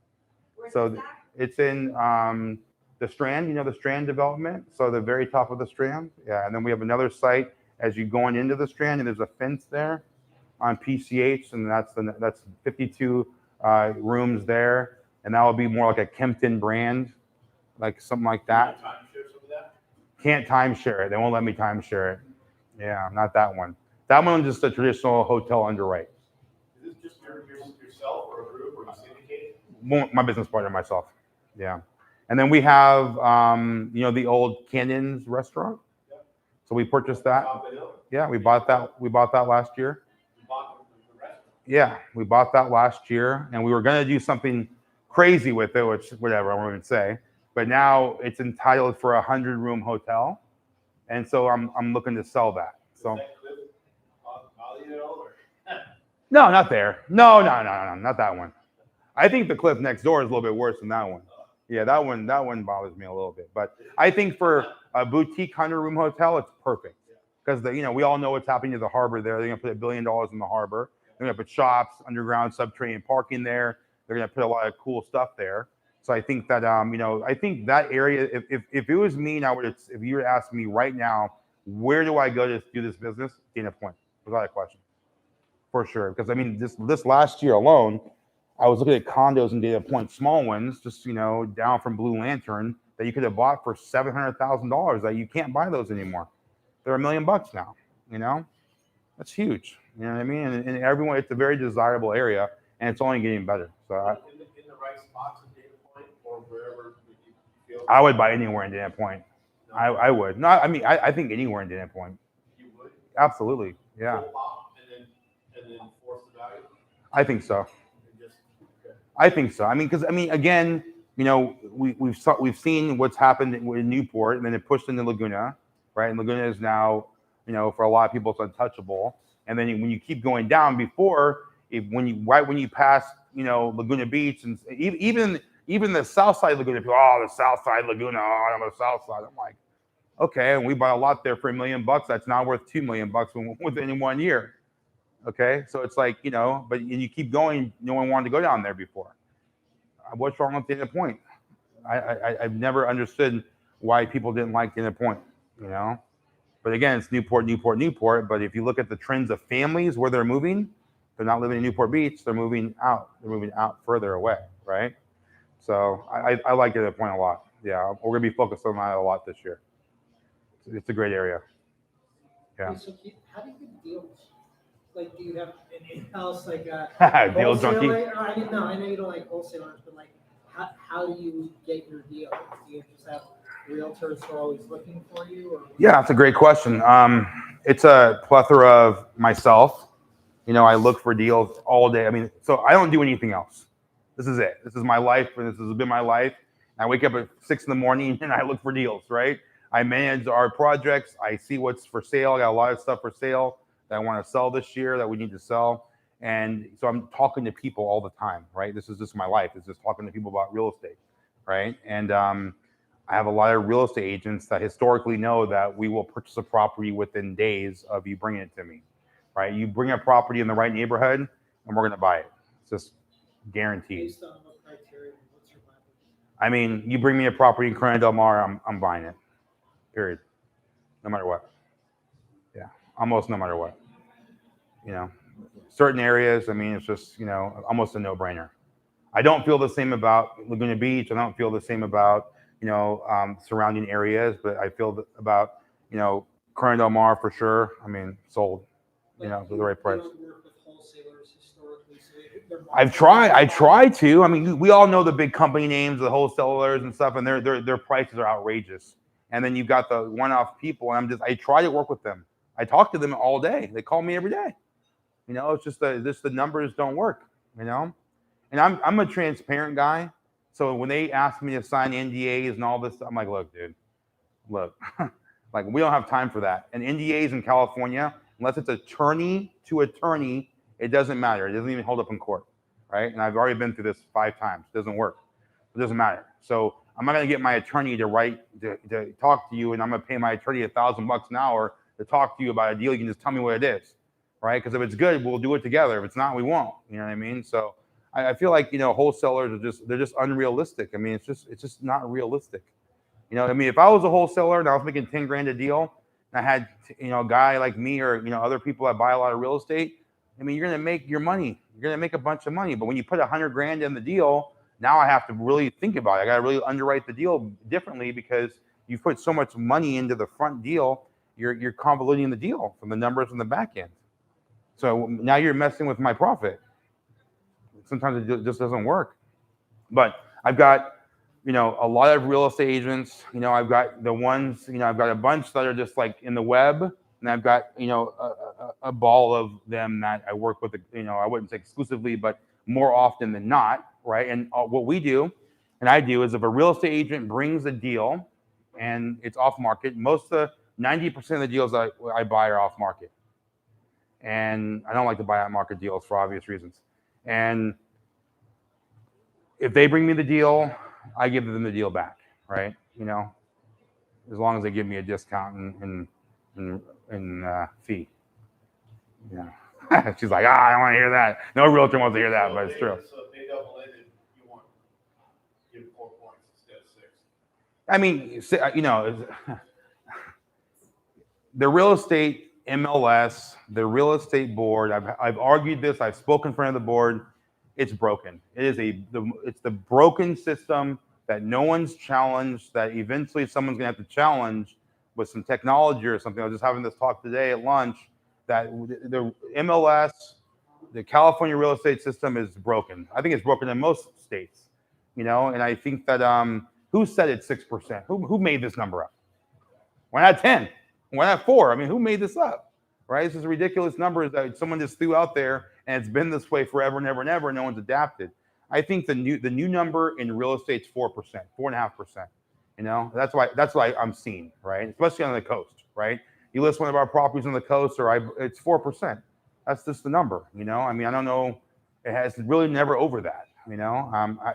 So it's in the Strand, you know, the Strand development. So the very top of the Strand. Yeah, and then we have another site as you're going into the Strand, and there's a fence there on PCH, and that's 52 rooms there, and that will be more like a Kempton brand, like something like that. Timeshare some of that? Can't timeshare it. They won't let me timeshare it. Yeah, not that one. That one is just a traditional hotel underwrite. Is this just yourself or a group or you syndicate? My business partner, myself. Yeah. And then we have, you know, the old Canyons restaurant. Yep. So we purchased that. Top of the hill? Yeah, we bought that. We bought that last year. You bought the restaurant? Yeah, we bought that last year, and we were going to do something crazy with it, which whatever I won't even say. But now it's entitled for a 100-room hotel, and so I'm looking to sell that. So Is that Cliff Valley at all, or? no, not there. No, not that one. I think the cliff next door is a little bit worse than that one. Yeah, that one bothers me a little bit. But I think for a boutique 100-room hotel, it's perfect because you know, we all know what's happening to the harbor there. They're gonna put $1 billion in the harbor. They're gonna put shops, underground, subterranean parking there. They're gonna put a lot of cool stuff there. So I think that you know, I think that area. If it was me, now if you were to ask me right now, where do I go to do this business? Dana Point, without a question, for sure. Because I mean, this last year alone, I was looking at condos in Dana Point, small ones, just, you know, down from Blue Lantern, that you could have bought for $700,000. That you can't buy those anymore. They're $1 million now. You know, that's huge. You know what I mean? And everyone, it's a very desirable area, and it's only getting better. So In the right spots in Dana Point or wherever you feel? I would buy anywhere in Dana Point. No? I would. No, I mean, I think anywhere in Dana Point. You would? Absolutely. Yeah, Full pop and then force the value? I think so. And just, okay. I think so. I mean, because I mean, again, you know, we've seen what's happened in Newport, and then it pushed into Laguna, right? And Laguna is now, you know, for a lot of people, it's untouchable. And then when you keep going down, right when you pass, you know, Laguna Beach, and even the south side of Laguna, people, oh, the south side Laguna, oh, I'm on the south side. I'm like, okay, and we bought a lot there for $1 million. That's now worth $2 million within 1 year. Okay, so it's like, you know, but you keep going. No one wanted to go down there before. What's wrong with Dana Point? I've never understood why people didn't like Dana Point, you know. But again, it's Newport. But if you look at the trends of families where they're moving, they're not living in Newport Beach. They're moving out. They're moving out further away, right? So I like Dana Point a lot. Yeah, we're gonna be focused on that a lot this year. It's a great area. Yeah. Okay, so how do you get deals? Like, do you have an in-house, like, Deal junkie. wholesaler? I know you don't like wholesalers, but like, how do you get your deals? Do you just have realtors who are always looking for you? Or? Yeah, that's a great question. It's a plethora of myself. You know, I look for deals all day. I mean, so I don't do anything else. This is it. This is my life, and this has been my life. I wake up at 6 a.m. and I look for deals, right? I manage our projects. I see what's for sale. I got a lot of stuff for sale that I want to sell this year that we need to sell. And so I'm talking to people all the time, right? This is just my life. It's just talking to people about real estate, right? And I have a lot of real estate agents that historically know that we will purchase a property within days of you bringing it to me, right? You bring a property in the right neighborhood, and we're going to buy it. It's just guaranteed. Based on what criteria, what's your buy? I mean, you bring me a property in Corona Del Mar, I'm buying it. Period. No matter what. Yeah, almost no matter what. You know, certain areas, I mean, it's just, you know, almost a no-brainer. I don't feel the same about Laguna Beach. I don't feel the same about, you know, surrounding areas, but I feel about, you know, Corona Del Mar for sure. I mean, sold, you know, for the right price. You don't work with wholesalers historically, so they're I try to. I mean, we all know the big company names, the wholesalers and stuff, and their prices are outrageous. And then you've got the one-off people, and I try to work with them. I talk to them all day. They call me every day. You know, it's just the numbers don't work, you know? And I'm a transparent guy. So when they ask me to sign NDAs and all this stuff, I'm like, look, dude, look, like we don't have time for that. And NDAs in California, unless it's attorney to attorney, it doesn't matter. It doesn't even hold up in court, right? And I've already been through this 5 times. It doesn't work. It doesn't matter. So I'm not gonna get my attorney to talk to you, and I'm gonna pay my attorney $1,000 an hour to talk to you about a deal. You can just tell me what it is, right? Because if it's good, we'll do it together. If it's not, we won't. You know what I mean? So I feel like, you know, wholesalers they're just unrealistic. I mean, it's just not realistic. You know, I mean, if I was a wholesaler and I was making 10 grand a deal, and I had, you know, a guy like me or, you know, other people that buy a lot of real estate, I mean, you're gonna make your money. You're gonna make a bunch of money. But when you put 100 grand in the deal, now I have to really think about it. I gotta really underwrite the deal differently because you put so much money into the front deal. You're convoluting the deal from the numbers on the back end. So now you're messing with my profit. Sometimes it just doesn't work. But I've got, you know, a lot of real estate agents. You know, I've got the ones, you know, I've got a bunch that are just like in the web, and I've got, you know, a ball of them that I work with, you know, I wouldn't say exclusively, but more often than not, right? And what we do, and I do, is if a real estate agent brings a deal and it's off market, 90% of the deals I buy are off market. And I don't like to buy out market deals for obvious reasons. And if they bring me the deal, I give them the deal back, right? You know, as long as they give me a discount and fee. Yeah. She's like, I don't want to hear that. No realtor wants to hear that, but it's true. So if they double-ended, you want to give 4 points instead of 6. I mean, you know, the real estate MLS, the real estate board, I've argued this, I've spoken in front of the board, it's broken. It's the broken system that no one's challenged, that eventually someone's gonna have to challenge with some technology or something. I was just having this talk today at lunch that the MLS, the California real estate system is broken. I think it's broken in most states, you know, and I think that, who said it's 6%? Who made this number up? Why not 10? Why not 4? I mean, who made this up, right? This is a ridiculous number that someone just threw out there, and it's been this way forever and ever and ever, and no one's adapted. I think the new number in real estate is 4%, 4.5%. You know, that's why I'm seeing, right? Especially on the coast, right? You list one of our properties on the coast, it's 4%. That's just the number, you know. I mean, I don't know. It has really never over that, you know.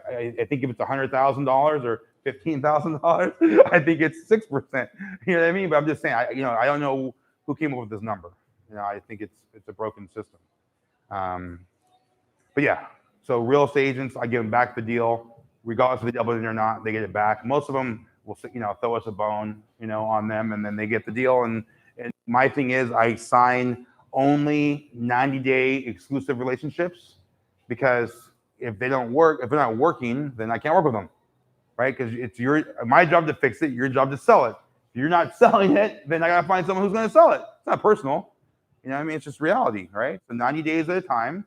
I think if it's $100,000 or $15,000, I think it's 6%. You know what I mean? But I'm just saying, I don't know who came up with this number. You know, I think it's a broken system. But yeah, so real estate agents, I give them back the deal, regardless if they double it or not, they get it back. Most of them will, you know, throw us a bone, you know, on them, and then they get the deal. And my thing is, I sign only 90-day exclusive relationships, because if they don't work, if they're not working, then I can't work with them, right? Because it's my job to fix it, your job to sell it. If you're not selling it, then I gotta find someone who's gonna sell it. It's not personal, you know what I mean? It's just reality, right? So 90 days at a time,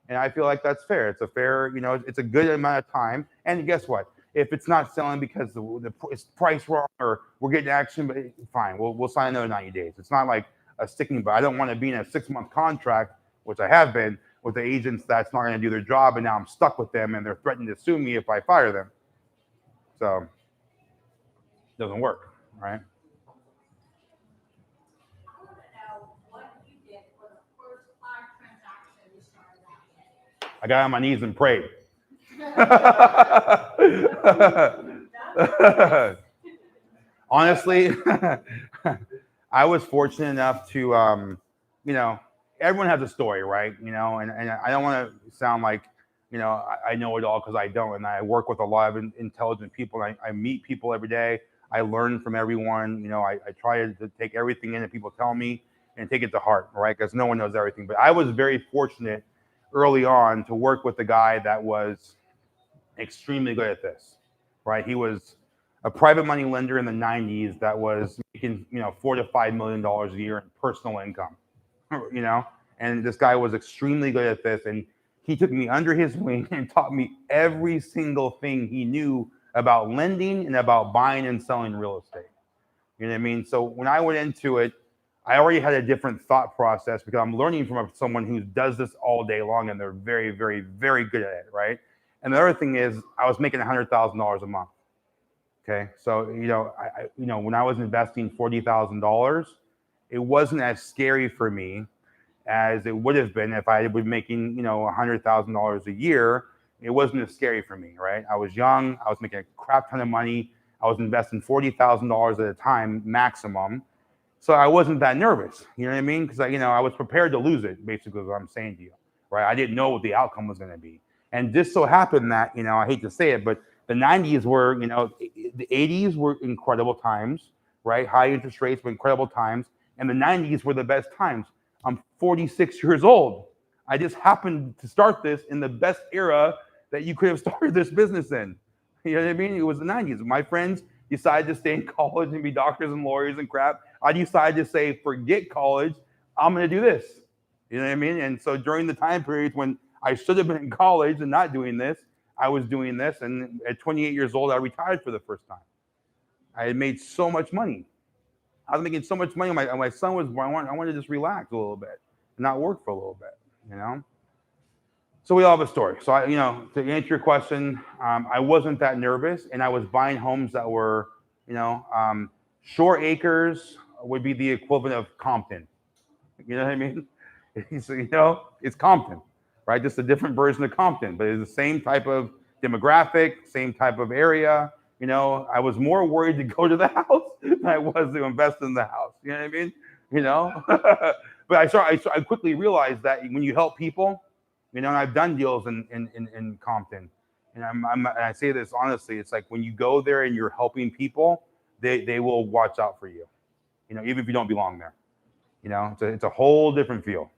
and I feel like that's fair. It's a fair, you know, it's a good amount of time. And guess what? If it's not selling because the price wrong or we're getting action, but fine, we'll sign another 90 days. It's not like a sticking, but I don't want to be in a 6-month contract, which I have been, with the agents that's not going to do their job, and now I'm stuck with them, and they're threatening to sue me if I fire them. So it doesn't work, right? I want to know what you did for the first 5 transactions you started out with. I got on my knees and prayed. Honestly, I was fortunate enough to, you know, everyone has a story, right? You know, and I don't want to sound like, you know, I know it all because I don't. And I work with a lot of intelligent people. I meet people every day. I learn from everyone. You know, I try to take everything in that people tell me and take it to heart, right? Because no one knows everything. But I was very fortunate early on to work with a guy that was extremely good at this, right? He was a private money lender in the 90s that was making, you know, $4 to $5 million a year in personal income, you know, and this guy was extremely good at this. And he took me under his wing and taught me every single thing he knew about lending and about buying and selling real estate. You know what I mean? So when I went into it, I already had a different thought process because I'm learning from someone who does this all day long and they're very, very, very good at it, right? And the other thing is I was making $100,000 a month. Okay, so you know, when I was investing $40,000, it wasn't as scary for me as it would have been if I was making, you know, $100,000 a year. It wasn't as scary for me, right? I was young. I was making a crap ton of money. I was investing $40,000 at a time maximum, so I wasn't that nervous. You know what I mean? Because I was prepared to lose it. Basically, is what I'm saying to you, right? I didn't know what the outcome was going to be, and just so happened that, you know, I hate to say it, but the 90s were, you know, the 80s were incredible times, right? High interest rates were incredible times, and the 90s were the best times. I'm 46 years old. I just happened to start this in the best era that you could have started this business in. You know what I mean? It was the 90s. My friends decided to stay in college and be doctors and lawyers and crap. I decided to say, forget college. I'm going to do this. You know what I mean? And so during the time periods when I should have been in college and not doing this, I was doing this. And at 28 years old, I retired for the first time. I had made so much money. I was making so much money. My son was born. I wanted to just relax a little bit and not work for a little bit, you know? So we all have a story. So to answer your question, I wasn't that nervous, and I was buying homes that were, Shore Acres would be the equivalent of Compton. You know what I mean? So, it's Compton, right? Just a different version of Compton, but it's the same type of demographic, same type of area. You know, I was more worried to go to the house than I was to invest in the house. You know what I mean? You know, but I quickly realized that when you help people, and I've done deals in Compton, and I say this honestly, it's like when you go there and you're helping people, they will watch out for you. Even if you don't belong there. It's a whole different feel.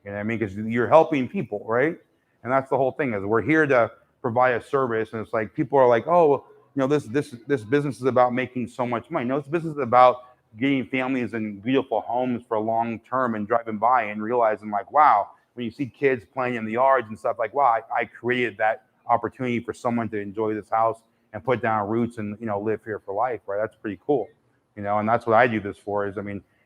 You know what I mean? Because you're helping people, right? And that's the whole thing, is we're here to provide a service, and it's like people are like, oh, this business is about making so much money. No, this business is about getting families in beautiful homes for long term and driving by and realizing, like, wow, when you see kids playing in the yards and stuff, like, wow, I created that opportunity for someone to enjoy this house and put down roots and live here for life, right? That's pretty cool. And that's what I do this for.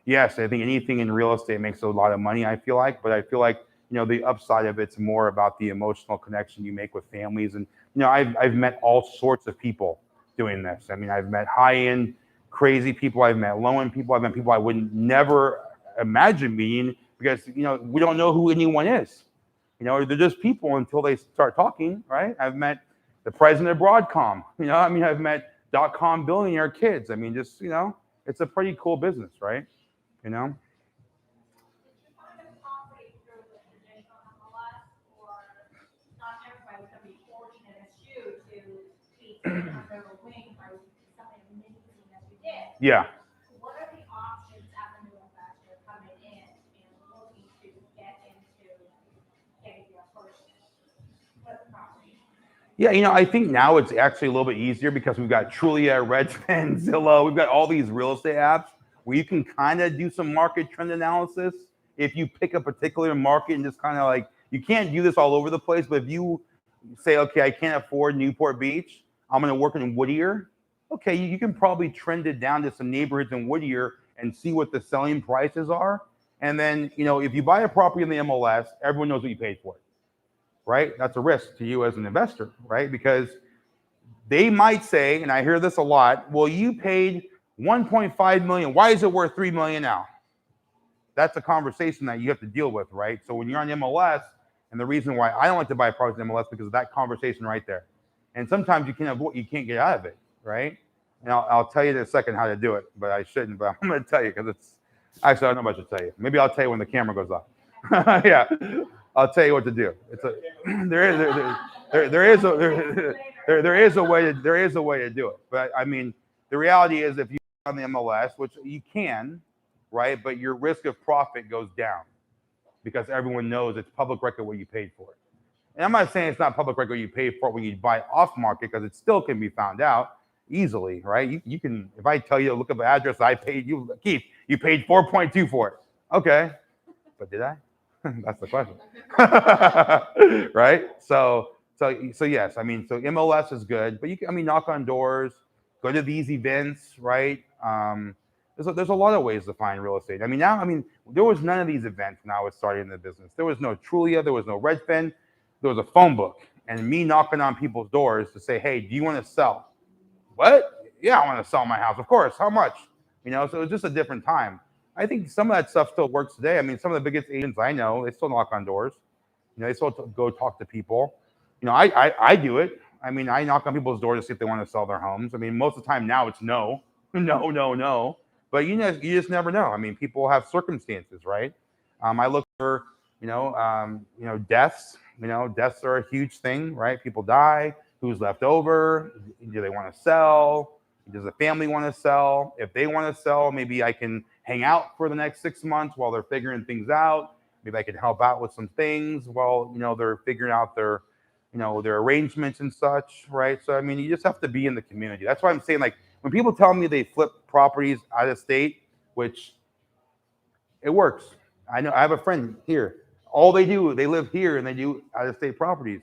Yes, I think anything in real estate makes a lot of money, I feel like, but I feel like, the upside of it's more about the emotional connection you make with families. And, I've met all sorts of people doing this. I've met high-end, crazy people. I've met low-end people. I've met people I would never imagine meeting because, we don't know who anyone is. They're just people until they start talking, right? I've met the president of Broadcom. I've met .com billionaire kids. It's a pretty cool business, right? Did you find a property through the traditional MLS, or not everybody's gonna be fortunate as you to be under a wing by something amazing as you did? Yeah. What are the options as a new investor coming in and looking to get into getting your first property? Yeah, I think now it's actually a little bit easier because we've got Trulia, Redfin, Zillow. We've got all these real estate apps where you can kind of do some market trend analysis. If you pick a particular market and just kind of like, you can't do this all over the place, but if you say, okay, I can't afford Newport Beach, I'm going to work in Whittier. Okay, you can probably trend it down to some neighborhoods in Whittier and see what the selling prices are. And then, if you buy a property in the MLS, everyone knows what you paid for it. Right? That's a risk to you as an investor, right? Because they might say, and I hear this a lot, well, you paid 1.5 million. Why is it worth 3 million now? That's a conversation that you have to deal with, right? So when you're on MLS, and the reason why I don't like to buy properties in MLS because of that conversation right there. And sometimes you can't get out of it, right? And I'll tell you in a second how to do it, but I shouldn't. But I'm going to tell you because it's actually I don't know if I should tell you. Maybe I'll tell you when the camera goes off. Yeah, I'll tell you what to do. It's a there is a way to do it. But I mean, the reality is if you on the MLS, which you can, right? But your risk of profit goes down because everyone knows it's public record what you paid for it. And I'm not saying it's not public record you pay for it when you buy off market because it still can be found out easily, right? You can, if I tell you to look up the address I paid you, Keith, you paid 4.2 for it. Okay, but did I? That's the question, right? So yes, I mean, so MLS is good, but you can, I mean, knock on doors, go to these events, right? There's a lot of ways to find real estate. I mean, now, I mean, there was none of these events when I was starting the business. There was no Trulia, there was no Redfin, there was a phone book, and me knocking on people's doors to say, hey, do you want to sell? What? Yeah, I want to sell my house. Of course. How much? You know, so it was just a different time. I think some of that stuff still works today. I mean, some of the biggest agents I know, they still knock on doors. You know, they still go talk to people. You know, I do it. I mean, I knock on people's doors to see if they want to sell their homes. I mean, most of the time now it's no. But you know, you just never know. I mean, people have circumstances, right? I look for, deaths. You know, deaths are a huge thing, right? People die. Who's left over? Do they want to sell? Does the family want to sell? If they want to sell, maybe I can hang out for the next 6 months while they're figuring things out. Maybe I can help out with some things while, they're figuring out their arrangements and such, right? So, I mean, you just have to be in the community. That's why I'm saying, like, when people tell me they flip properties out of state, which it works. I know I have a friend here. All they do, they live here and they do out of state properties.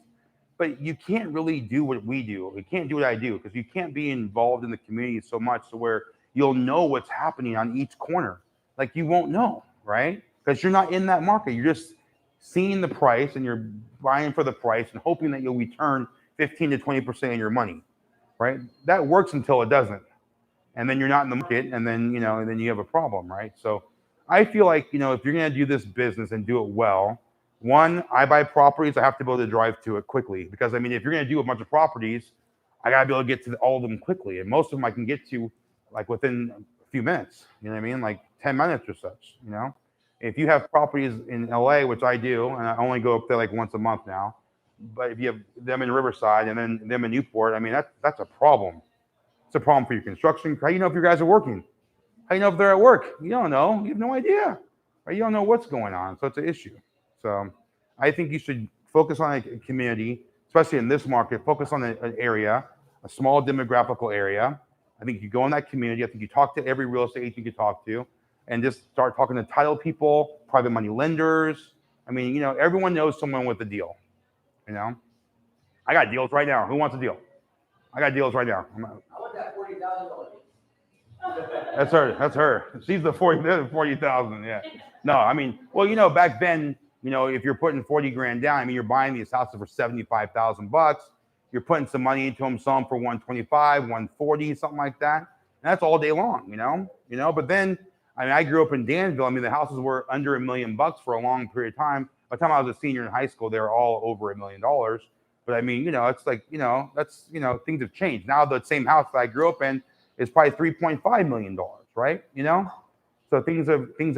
But you can't really do what we do. You can't do what I do because you can't be involved in the community so much to where you'll know what's happening on each corner. Like you won't know, right? Because you're not in that market. You're just seeing the price and you're buying for the price and hoping that you'll return 15 to 20% of your money, right? That works until it doesn't. And then you're not in the market and then, and then you have a problem, right? So I feel like, if you're going to do this business and do it well, one, I buy properties, I have to be able to drive to it quickly. Because, I mean, if you're going to do a bunch of properties, I got to be able to get to all of them quickly. And most of them I can get to, like, within a few minutes. You know what I mean? Like 10 minutes or such, If you have properties in LA, which I do, and I only go up there like once a month now, but if you have them in Riverside and then them in Newport, I mean, that's a problem. It's a problem for your construction. How do you know if your guys are working? How do you know if they're at work? You don't know. You have no idea. Right? You don't know what's going on. So it's an issue. So I think you should focus on a community, especially in this market, focus on an area, a small demographical area. I think you go in that community. I think you talk to every real estate agent you can talk to and just start talking to title people, private money lenders. I mean, everyone knows someone with a deal, I got deals right now. Who wants a deal? I got deals right now. I want that $40,000. That's her. She's the 40,000. Yeah. No, I mean, well, back then, if you're putting 40 grand down, I mean, you're buying these houses for $75,000. You're putting some money into them, some for 125, 140, something like that. And that's all day long, But then, I mean, I grew up in Danville. I mean, the houses were under $1 million for a long period of time. By the time I was a senior in high school, they were all over $1 million. But I mean, it's like, that's, things have changed. Now the same house that I grew up in is probably $3.5 million, right? So things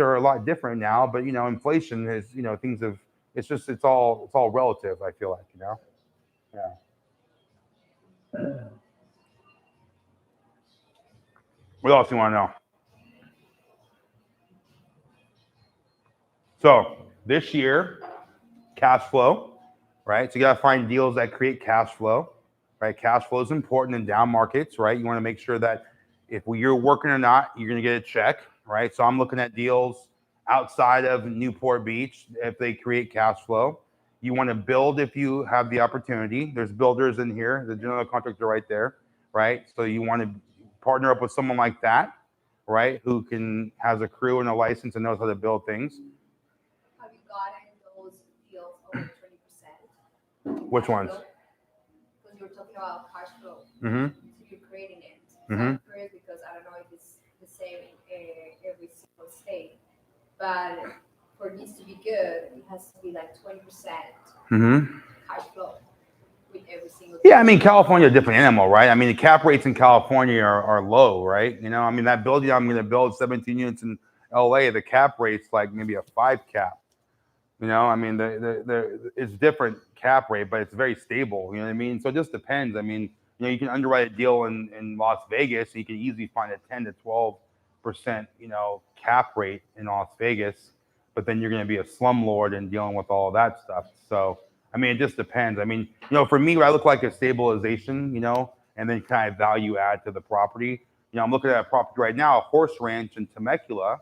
are a lot different now, but inflation is, things have, it's all relative, I feel like, Yeah. What else do you want to know? So this year, cash flow, right? So you got to find deals that create cash flow, right? Cash flow is important in down markets, right? You want to make sure that if you're working or not, you're going to get a check, right? So I'm looking at deals outside of Newport Beach if they create cash flow. You want to build if you have the opportunity. There's builders in here. The general contractor right there, right? So you want to partner up with someone like that, right? Who has a crew and a license and knows how to build things. Have you gotten those deals over 20%? Which ones? Because you're talking about cash flow. Mm-hmm. So you're creating it. Mm-hmm. I'm curious because I don't know if it's the same in every single state. But for this to be good, it has to be like 20% Mm-hmm. cash flow with every single Yeah, Yeah, I mean, California is a different animal, right? I mean, the cap rates in California are low, right? You know, I mean, that building I'm going to build 17 units in LA, the cap rate's like maybe a 5 cap. You know, I mean, it's different cap rate, but it's very stable. You know what I mean? So it just depends. I mean, you know, you can underwrite a deal in Las Vegas, and you can easily find a 10 to 12%, you know, cap rate in Las Vegas, but then you're going to be a slumlord and dealing with all of that stuff. So, I mean, it just depends. I mean, you know, for me, I look like a stabilization, you know, and then kind of value add to the property. You know, I'm looking at a property right now, a horse ranch in Temecula,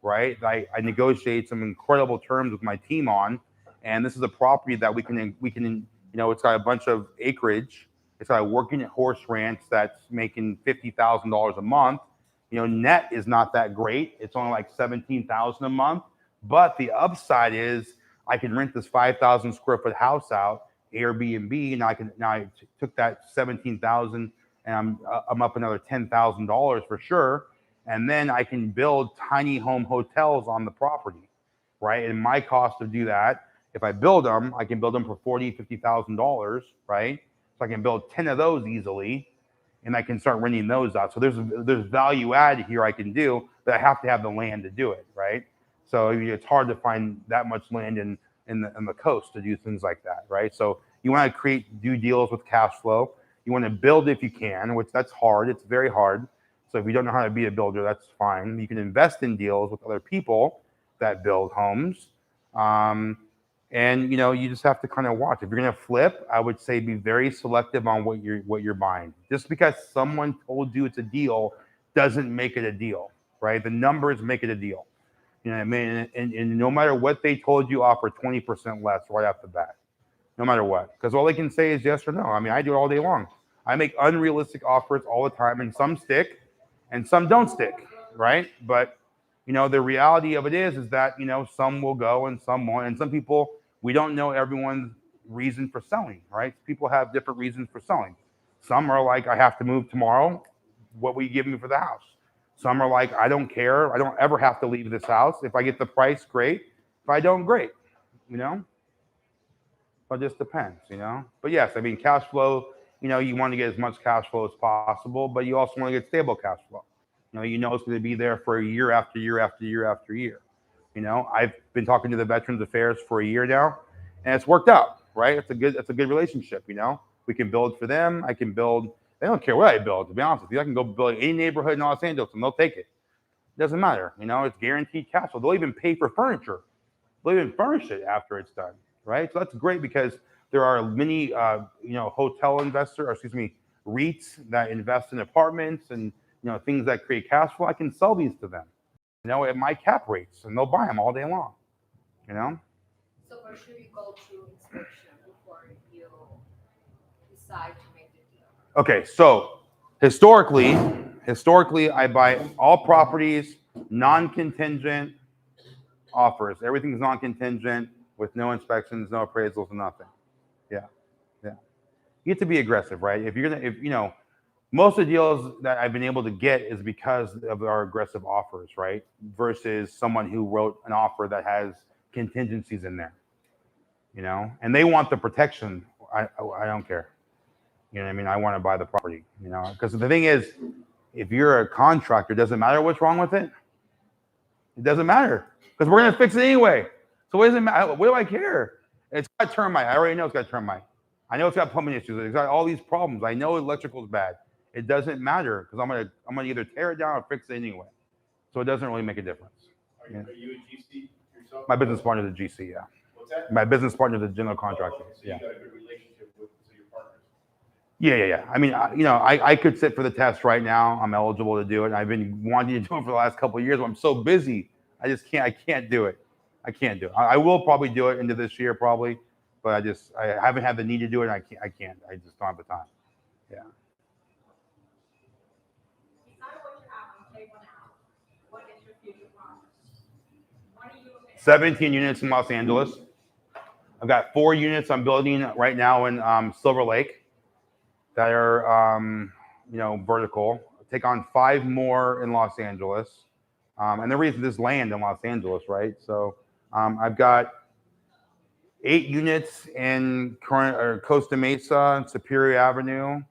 right? I negotiate some incredible terms with my team on, and this is a property that we can, you know, it's got a bunch of acreage. It's got a working horse ranch that's making $50,000 a month. You know, net is not that great. It's only like 17,000 a month, but the upside is I can rent this 5,000 square foot house out, Airbnb, and I took that 17,000 and I'm up another $10,000 for sure. And then I can build tiny home hotels on the property, right? And my cost to do that, if I build them, I can build them for $40,000, $50,000, right? So I can build 10 of those easily, and I can start renting those out. So there's value add here I can do, but I have to have the land to do it, right? So it's hard to find that much land in the coast to do things like that, right? So you want to do deals with cash flow. You want to build if you can, which that's hard. It's very hard. So if you don't know how to be a builder, that's fine. You can invest in deals with other people that build homes. And you know, you just have to kind of watch. If you're gonna flip, I would say be very selective on what you're buying. Just because someone told you it's a deal doesn't make it a deal, right? The numbers make it a deal. You know what I mean? And no matter what they told you, offer 20% less right off the bat. No matter what. Because all they can say is yes or no. I mean, I do it all day long. I make unrealistic offers all the time, and some stick and some don't stick, right? But you know, the reality of it is that, you know, some will go and some won't. And some people, we don't know everyone's reason for selling, right? People have different reasons for selling. Some are like, I have to move tomorrow. What will you give me for the house? Some are like, I don't care. I don't ever have to leave this house. If I get the price, great. If I don't, great. You know? It just depends, you know? But yes, I mean, cash flow, you know, you want to get as much cash flow as possible, but you also want to get stable cash flow. You know it's going to be there for year after year after year after year. You know, I've been talking to the Veterans Affairs for a year now, and it's worked out, right? It's a good relationship. You know, we can build for them. I can build. They don't care what I build. To be honest with you, I can go build any neighborhood in Los Angeles, and they'll take it. It doesn't matter. You know, it's guaranteed cash flow. They'll even pay for furniture. They'll even furnish it after it's done, right? So that's great because there are many, you know, hotel investor, or excuse me, REITs that invest in apartments and, you know, things that create cash flow. I can sell these to them, you know, at my cap rates, and they'll buy them all day long, you know? So where should you go to inspection before you decide to make the deal? Okay, so historically, I buy all properties, non-contingent offers. Everything's non-contingent with no inspections, no appraisals, and nothing. Yeah. You have to be aggressive, right? If you know, most of the deals that I've been able to get is because of our aggressive offers, right? Versus someone who wrote an offer that has contingencies in there, you know, and they want the protection. I don't care. You know what I mean? I want to buy the property, you know, because the thing is, if you're a contractor, it doesn't matter what's wrong with it. It doesn't matter because we're going to fix it anyway. So what does it matter? What do I care? It's got termite. I already know it's got termite. I know it's got plumbing issues. It's got all these problems. I know electrical is bad. It doesn't matter because I'm gonna either tear it down or fix it anyway. So it doesn't really make a difference. Are you a GC yourself? My business partner is a GC, yeah. What's that? My business partner is a general contractor. So Yeah. you got a good relationship with your partners. Yeah. I mean, you know, I could sit for the test right now. I'm eligible to do it. I've been wanting to do it for the last couple of years, but I'm so busy. I can't do it. I can't do it. I will probably do it into this year probably, but I haven't had the need to do it. I can't. I just don't have the time. Yeah. Besides what you have on table now, what is your future promise? What are you looking at? 17 units in Los Angeles. I've got 4 units I'm building right now in Silver Lake that are, you know, vertical. Take on 5 more in Los Angeles. And the reason this land in Los Angeles, right? So I've got 8 units in Costa Mesa and Superior Avenue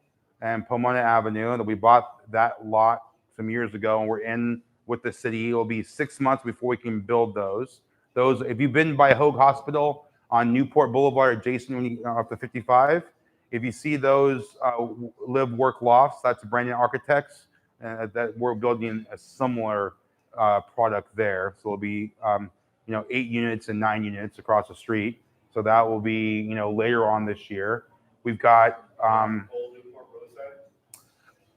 and Pomona Avenue. And we bought that lot some years ago, and we're in with the city. It'll be 6 months before we can build those. Those, if you've been by Hoag Hospital on Newport Boulevard, adjacent when you up to 55, if you see those live work lofts, that's Brandon Architects that we're building a similar product there. So it'll be 8 units and 9 units across the street. So that will be later on this year. We've got Old Newport Roadside?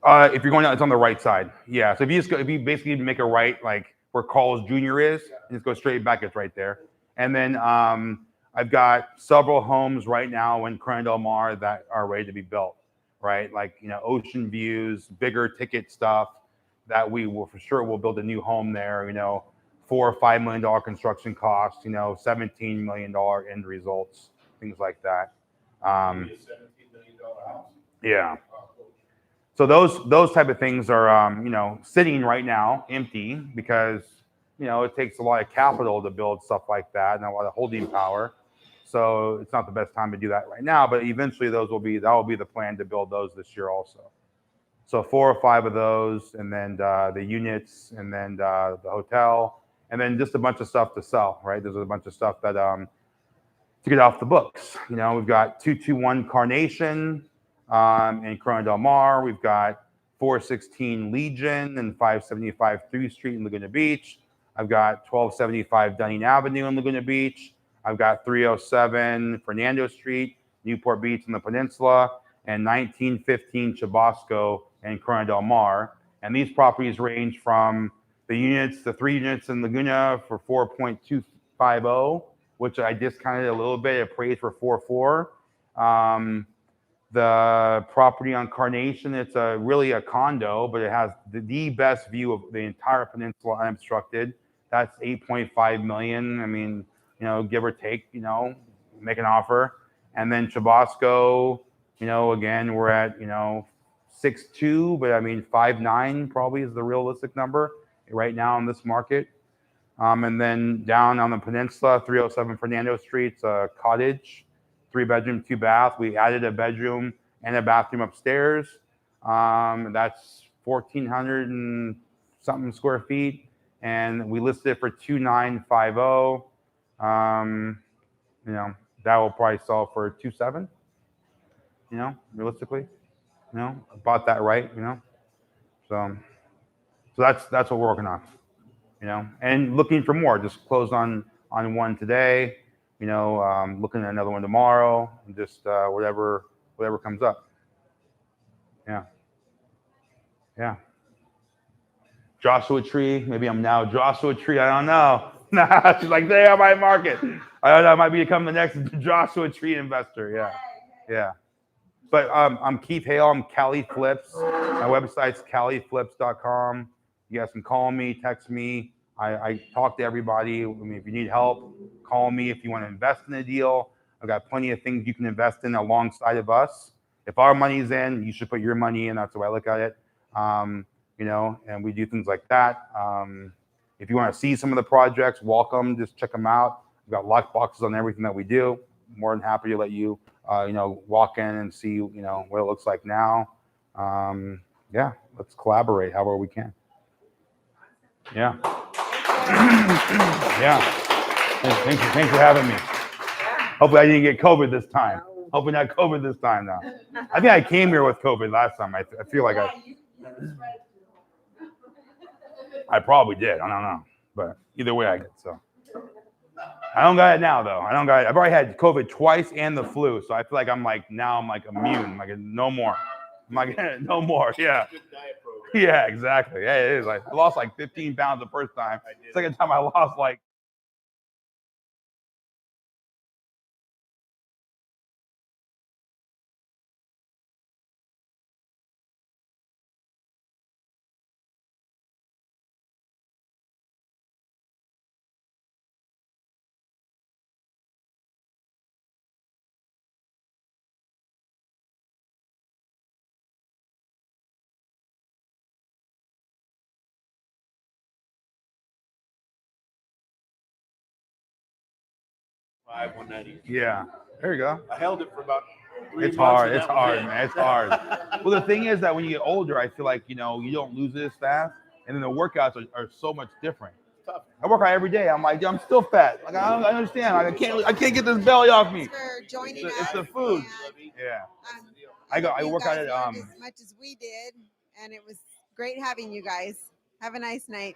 if you're going out, it's on the right side. Yeah. So if you basically make a right, like where Carl's Jr. is, and just go straight back, it's right there. And then I've got several homes right now in Corona Del Mar that are ready to be built, right? Like ocean views, bigger ticket stuff that we will for sure will build a new home there. $4 or $5 million construction costs. $17 million end results, things like that. Maybe a $17 million house. Yeah. Oh, cool. So those type of things are sitting right now empty because it takes a lot of capital to build stuff like that and a lot of holding power. So it's not the best time to do that right now, but eventually that will be the plan to build those this year also. So 4 or 5 of those, and then the units, and then the hotel, and then just a bunch of stuff to sell. Right? There's a bunch of stuff that to get off the books. We've got 221 Carnation in Corona Del Mar. We've got 416 Legion and 575 3 Street in Laguna Beach. I've got 1275 Dunning Avenue in Laguna Beach. I've got 307 Fernando Street, Newport Beach in the Peninsula, and 1915 Chubasco in Corona Del Mar. And these properties range from the 3 units in Laguna for 4.250, which I discounted a little bit, appraised for 4.4. The property on Carnation, it's really a condo, but it has the best view of the entire peninsula unobstructed. That's 8.5 million. I mean, give or take, make an offer. And then Chubasco, again, we're at 6.2, but I mean 5.9 probably is the realistic number right now in this market. And then down on the peninsula, 307 Fernando Street's a cottage, 3-bedroom, 2-bath. We added a bedroom and a bathroom upstairs. That's 1,400 and something square feet, and we listed it for 2,950. That will probably sell for 2.7. Realistically, bought that right. So that's what we're working on. And looking for more. Just closed on one today. Looking at another one tomorrow. Just whatever comes up. Yeah. Joshua Tree. Maybe I'm now Joshua Tree. I don't know. She's like, they are my market. I don't know. I might become the next Joshua Tree investor. Yeah. But I'm Keith Hale. I'm Cali Flips. My website's califlips.com. You guys can call me, text me. I talk to everybody. I mean, if you need help, call me. If you want to invest in a deal, I've got plenty of things you can invest in alongside of us. If our money's in, you should put your money in. That's the way I look at it. And we do things like that. If you want to see some of the projects, welcome. Just check them out. We've got lock boxes on everything that we do. More than happy to let you, walk in and see, what it looks like now. Let's collaborate however we can. Yeah. Yeah. Thanks for having me. Hopefully I didn't get COVID this time. Hopefully not COVID this time now. I think I came here with COVID last time. I feel like I probably did. I don't know. But either way I get so. I don't got it now though. I've already had COVID twice and the flu. So I feel like I'm immune. Like no more. No more. Yeah. Good diet program. Yeah, exactly. Yeah, it is. I lost 15 pounds the first time. Second time I lost 195, 190. Yeah. There you go. I held it for about 3 It's months. hard. and It's that was hard, it. man. It's hard. Well, the thing is that when you get older, I feel like, you know, you don't lose it as fast. And then the workouts are so much different. Tough. I work out every day. I'm like, I'm still fat. Like, I understand. Like, I can't get this belly off me. Thanks for joining It's us. the food. and, Yeah. I hope I you work guys out at, learned as much as we did, and it was great having you guys. Have a nice night.